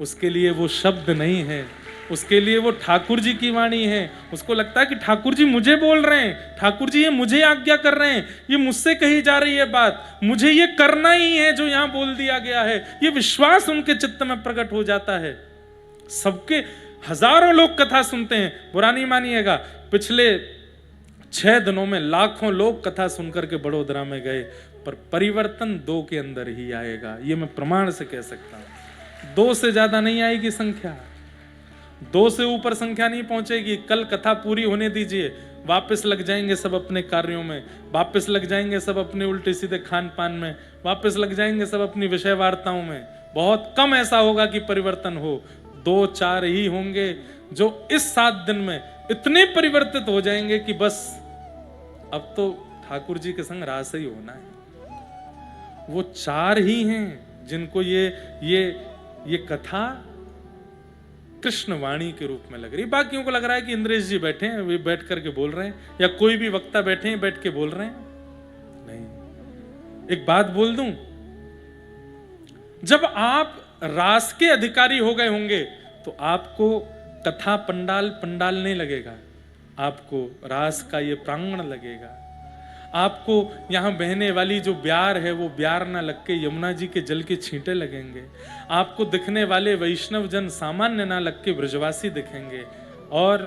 उसके लिए वो शब्द नहीं है, उसके लिए वो ठाकुर जी की वाणी है। उसको लगता है कि ठाकुर जी मुझे बोल रहे हैं, ठाकुर जी ये मुझे आज्ञा कर रहे हैं, ये मुझसे कही जा रही है बात, मुझे ये करना ही है जो यहां बोल दिया गया है। ये विश्वास उनके चित्त में प्रकट हो जाता है। सबके हजारों लोग कथा सुनते हैं, बुरा नहीं मानिएगा, पिछले 6 दिनों में लाखों लोग कथा सुनकर के बड़ोदरा में गए, पर परिवर्तन 2 के अंदर ही आएगा, ये मैं प्रमाण से कह सकता हूं। 2 से ज्यादा नहीं आएगी संख्या, 2 से ऊपर संख्या नहीं पहुंचेगी। कल कथा पूरी होने दीजिए, वापस लग जाएंगे सब अपने कार्यों में, वापस लग जाएंगे सब अपने उल्टे सीधे खान पान में, वापस लग जाएंगे सब अपनी विषय वार्ताओं में। बहुत कम ऐसा होगा कि परिवर्तन हो, 2-4 ही होंगे जो इस 7 दिन में इतने परिवर्तित हो जाएंगे कि बस अब तो ठाकुर जी के संग रास ही होना है। वो 4 ही हैं जिनको ये कथा कृष्ण वाणी के रूप में लग रही। बाकियों को लग रहा है कि इंद्रेश जी बैठे हैं, वे बैठ करके बोल रहे हैं, या कोई भी वक्ता बैठे हैं बैठ के बोल रहे हैं। नहीं, एक बात बोल दूं, जब आप रास के अधिकारी हो गए होंगे तो आपको कथा पंडाल नहीं लगेगा, आपको रास का ये प्रांगण लगेगा। आपको यहां बहने वाली जो ब्यार है वो ब्यार ना लग के यमुना जी के जल के छींटे लगेंगे। आपको दिखने वाले वैष्णव जन सामान्य ना लग के ब्रजवासी दिखेंगे, और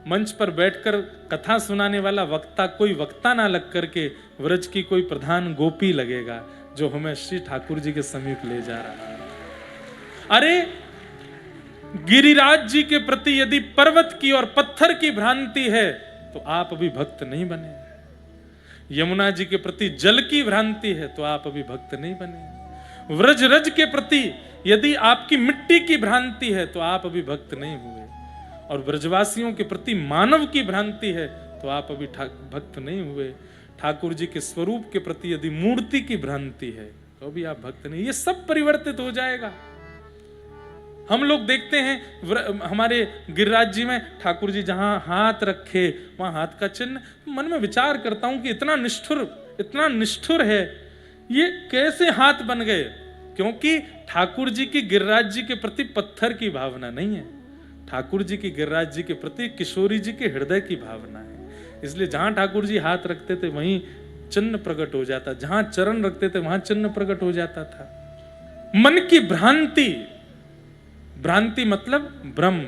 मंच पर बैठकर कथा सुनाने वाला वक्ता कोई वक्ता ना लग करके व्रज की कोई प्रधान गोपी लगेगा जो हमें श्री ठाकुर जी के समीप ले जा रहा है। अरे गिरिराज जी के प्रति यदि पर्वत की और पत्थर की भ्रांति है तो आप अभी भक्त नहीं बने। यमुना जी के प्रति जल की भ्रांति है तो आप अभी भक्त नहीं बने। व्रज रज के प्रति यदि आपकी मिट्टी की भ्रांति है तो आप अभी भक्त नहीं हुए, और ब्रजवासियों के प्रति मानव की भ्रांति है तो आप अभी भक्त नहीं हुए। ठाकुर जी के स्वरूप के प्रति यदि मूर्ति की भ्रांति है तो भी आप भक्त नहीं। ये सब परिवर्तित हो जाएगा। हम लोग देखते हैं हमारे गिरिराज जी में ठाकुर जी जहां हाथ रखे वहां हाथ का चिन्ह, मन में विचार करता हूं कि इतना निष्ठुर है, ये कैसे हाथ बन गए? क्योंकि ठाकुर जी की गिरिराज जी के प्रति पत्थर की भावना नहीं है, ठाकुर जी की गिरिराज जी के प्रति किशोरी जी के हृदय की भावना है। इसलिए जहां ठाकुर जी हाथ रखते थे वहीं चिन्ह प्रकट हो जाता, जहां चरण रखते थे वहां चिन्ह प्रकट हो जाता था। मन की भ्रांति मतलब ब्रह्म,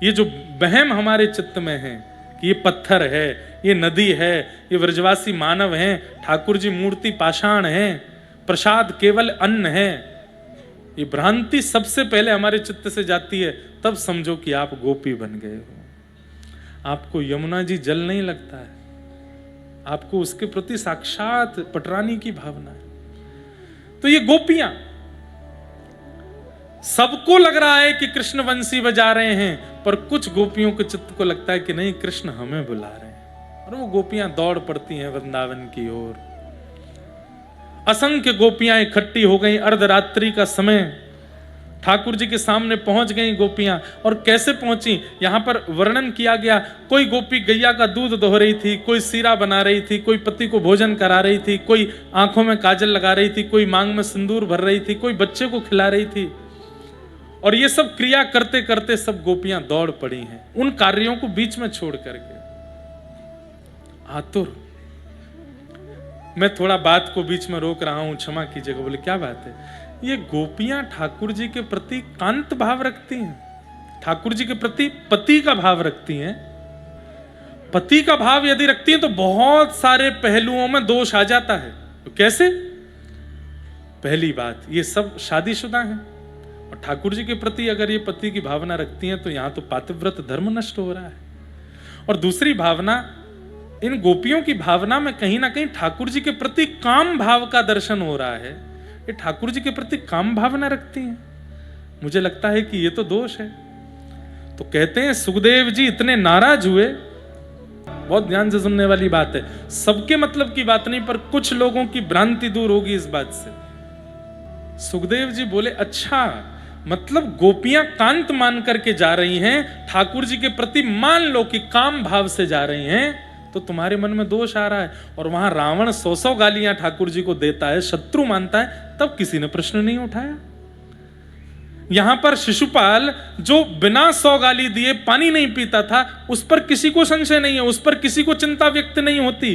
ये जो वहम हमारे चित्त में है कि ये पत्थर है, ये नदी है, ये व्रजवासी मानव हैं, ठाकुर जी मूर्ति पाषाण है, प्रसाद केवल अन्न है, ये भ्रांति सबसे पहले हमारे चित्त से जाती है, तब समझो कि आप गोपी बन गए हो। आपको यमुना जी जल नहीं लगता है, आपको उसके प्रति साक्षात पटरानी की भावना है। तो ये गोपियां, सबको लग रहा है कि कृष्ण वंशी बजा रहे हैं, पर कुछ गोपियों के चित्त को लगता है कि नहीं, कृष्ण हमें बुला रहे हैं, और वो गोपियां दौड़ पड़ती हैं वृंदावन की ओर। असंख्य गोपियां इकट्ठी हो गई, अर्धरात्रि का समय, ठाकुर जी के सामने पहुंच गई गोपियां। और कैसे पहुंची यहां पर वर्णन किया गया। कोई गोपी गैया का दूध दोह रही थी, कोई सीरा बना रही थी, कोई पति को भोजन करा रही थी, कोई आंखों में काजल लगा रही थी, कोई मांग में सिंदूर भर रही थी, कोई बच्चे को खिला रही थी। और ये सब क्रिया करते करते सब गोपियां दौड़ पड़ी हैं, उन कार्यों को बीच में छोड़ करके। आतुर, मैं थोड़ा बात को बीच में रोक रहा हूं, क्षमा कीजिएगा। बोले क्या बात है? ये गोपियां ठाकुर जी के प्रति कांत भाव रखती हैं, ठाकुर जी के प्रति पति का भाव रखती हैं। पति का भाव यदि रखती हैं तो बहुत सारे पहलुओं में दोष आ जाता है। तो कैसे? पहली बात, ये सब शादीशुदा हैं, और ठाकुर जी के प्रति अगर ये पति की भावना रखती हैं तो यहां तो पातिव्रत धर्म नष्ट हो रहा है। और दूसरी भावना, इन गोपियों की भावना में कहीं ना कहीं ठाकुर जी के प्रति काम भाव का दर्शन हो रहा है। ये ठाकुर जी के प्रति काम भावना रखती हैं। मुझे लगता है कि ये तो दोष है। तो कहते हैं सुखदेव जी इतने नाराज हुए। बहुत ध्यान से सुनने वाली बात है, सबके मतलब की बात नहीं, पर कुछ लोगों की भ्रांति दूर होगी इस बात से। सुखदेव जी बोले, अच्छा मतलब गोपियां कांत मान करके जा रही हैं, ठाकुर जी के प्रति मान लो कि काम भाव से जा रही हैं, तो तुम्हारे मन में दोष आ रहा है। और वहां रावण 100 गालियां ठाकुर जी को देता है, शत्रु मानता है, तब किसी ने प्रश्न नहीं उठाया। यहां पर शिशुपाल जो बिना 100 गाली दिए पानी नहीं पीता था, उस पर किसी को संशय नहीं है, उस पर किसी को चिंता व्यक्त नहीं होती।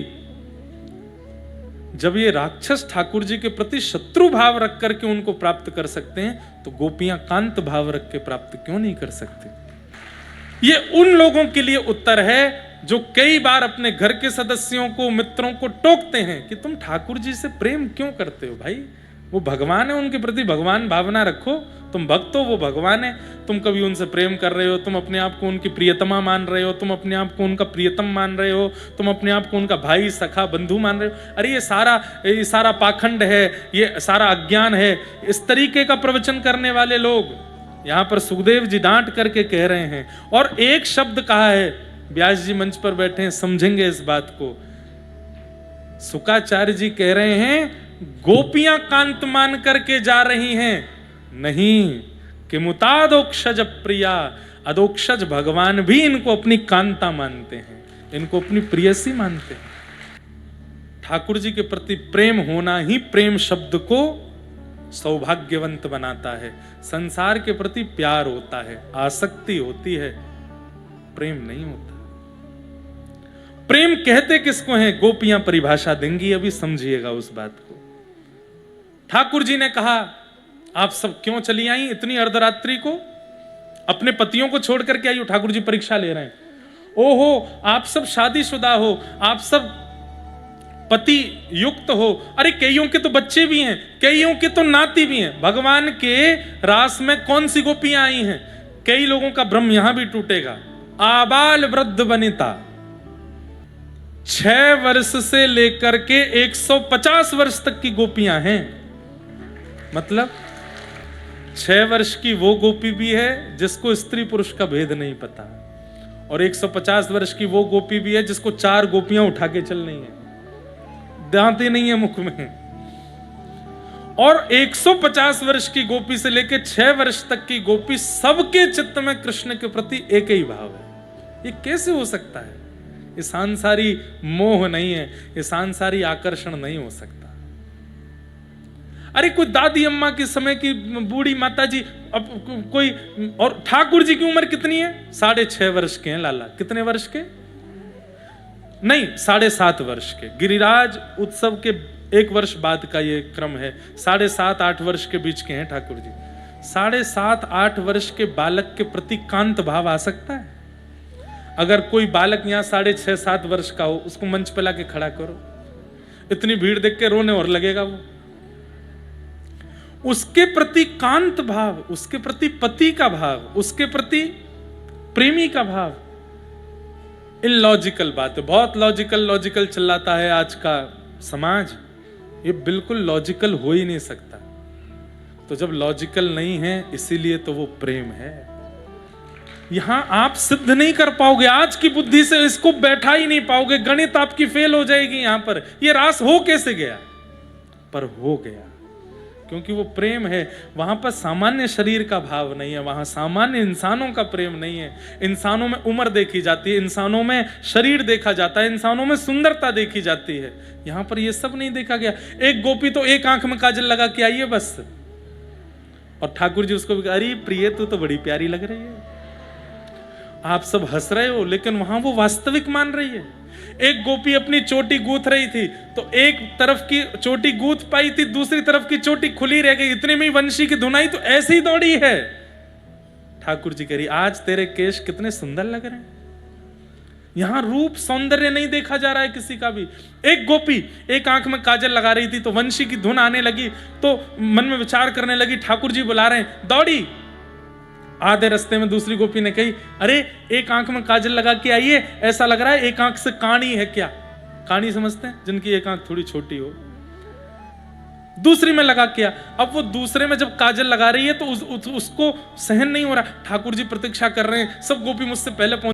जब ये राक्षस ठाकुर जी के प्रति शत्रु भाव रख करके उनको प्राप्त कर सकते हैं, तो गोपियां कांत भाव रख के प्राप्त क्यों नहीं कर सकती? ये उन लोगों के लिए उत्तर है जो कई बार अपने घर के सदस्यों को, मित्रों को टोकते हैं कि तुम ठाकुर जी से प्रेम क्यों करते हो भाई? वो भगवान है, उनके प्रति भगवान भावना रखो। तुम भक्त हो, वो भगवान है। तुम कभी उनसे प्रेम कर रहे हो, तुम अपने आप को उनकी प्रियतमा मान रहे हो, तुम अपने आप को उनका प्रियतम मान रहे हो, तुम अपने आप को उनका भाई, सखा, बंधु मान रहे हो। अरे ये सारा पाखंड है, ये सारा अज्ञान है। इस तरीके का प्रवचन करने वाले लोग यहां पर सुखदेव जी डांट करके कह रहे हैं। और एक शब्द कहा है, व्यास जी मंच पर बैठे हैं, समझेंगे इस बात को। शुकाचार्य जी कह रहे हैं गोपियां कांत मान करके जा रही हैं, नहीं कि मुतादोक्षज प्रिया, अदोक्षज भगवान भी इनको अपनी कांता मानते हैं, इनको अपनी प्रियसी मानते हैं। ठाकुर जी के प्रति प्रेम होना ही प्रेम शब्द को सौभाग्यवंत बनाता है। संसार के प्रति प्यार होता है, आसक्ति होती है, प्रेम नहीं होता। प्रेम कहते किसको हैं, गोपियां परिभाषा देंगी, अभी समझिएगा उस बात को। ठाकुर जी ने कहा, आप सब क्यों चली आई इतनी अर्धरात्रि को? अपने पतियों को छोड़ करके आई हो? ठाकुर जी परीक्षा ले रहे हैं। ओहो, आप सब शादीशुदा हो, आप सब पति युक्त हो। अरे कईयों के तो बच्चे भी हैं, कईयों के तो नाती भी हैं। भगवान के रास में कौन सी गोपियां आई हैं? कई लोगों का भ्रम यहां भी टूटेगा। आबाल वृद्ध वनिता, 6 वर्ष से लेकर के 150 वर्ष तक की गोपियां हैं। मतलब 6 वर्ष की वो गोपी भी है जिसको स्त्री पुरुष का भेद नहीं पता, और 150 वर्ष की वो गोपी भी है जिसको 4 गोपियां उठा के चल रही है, दांतें नहीं है मुख में। और 150 वर्ष की गोपी से लेकर 6 वर्ष तक की गोपी, सबके चित्त में कृष्ण के प्रति एक ही भाव है। ये कैसे हो सकता है? ये सांसारी मोह नहीं है, ये सांसारी आकर्षण नहीं हो सकता। अरे कोई दादी अम्मा के समय की बूढ़ी माता जी, अब कोई, और ठाकुर जी की उम्र कितनी है? 6.5 वर्ष के हैं लाला। कितने वर्ष के? नहीं, 7.5 वर्ष के। गिरिराज उत्सव के 1 वर्ष बाद का ये क्रम है। 7.5-8 वर्ष के बीच के हैं ठाकुर जी। 7.5-8 वर्ष के बालक के प्रति कांत भाव आ सकता है? अगर कोई बालक यहाँ 6.5-7 वर्ष का हो, उसको मंच पे लाके खड़ा करो, इतनी भीड़ देख के रोने और लगेगा वो। उसके प्रति कांत भाव, उसके प्रति पति का भाव, उसके प्रति प्रेमी का भाव, इलॉजिकल बात है। बहुत लॉजिकल चिल्लाता है आज का समाज। ये बिल्कुल लॉजिकल हो ही नहीं सकता। तो जब लॉजिकल नहीं है, इसीलिए तो वो प्रेम है। यहां आप सिद्ध नहीं कर पाओगे, आज की बुद्धि से इसको बैठा ही नहीं पाओगे। गणित आपकी फेल हो जाएगी। यहां पर ये रास हो कैसे गया? पर हो गया क्योंकि वो प्रेम है। वहां पर सामान्य शरीर का भाव नहीं है, वहां सामान्य इंसानों का प्रेम नहीं है। इंसानों में उम्र देखी जाती है, इंसानों में शरीर देखा जाता है, इंसानों में सुंदरता देखी जाती है। यहां पर ये सब नहीं देखा गया। एक गोपी तो एक आंख में काजल लगा के आई है बस, और ठाकुर जी उसको, अरे प्रिय तू तो बड़ी प्यारी लग रही है। आप सब हंस रहे हो, लेकिन वहां वो वास्तविक मान रही है। एक गोपी अपनी चोटी गूंथ रही थी, तो एक तरफ की चोटी गूंथ पाई थी, दूसरी तरफ की चोटी खुली रह गई। इतने में वंशी की धुनाई तो ऐसे ही दौड़ी है। ठाकुर जी कह रही, आज तेरे केश कितने सुंदर लग रहे हैं। यहां रूप सौंदर्य नहीं देखा जा रहा है किसी का भी। एक गोपी एक आंख में काजल लगा रही थी, तो वंशी की धुन आने लगी, तो मन में विचार करने लगी, ठाकुर जी बुला रहे हैं, दौड़ी। आधे रास्ते में दूसरी गोपी ने कही, अरे एक आंख में काजल लगा के आइए, ऐसा लग रहा है एक आंख से काणी है क्या? काणी समझते हैं? जिनकी एक आंख थोड़ी छोटी हो। दूसरी में लगा किया। अब वो दूसरे में जब काजल लगा रही है तो उसको सहन नहीं हो रहा। ठाकुर जी प्रतीक्षा कर रहे हैं, सब गोपी मुझसे पहले पहुंच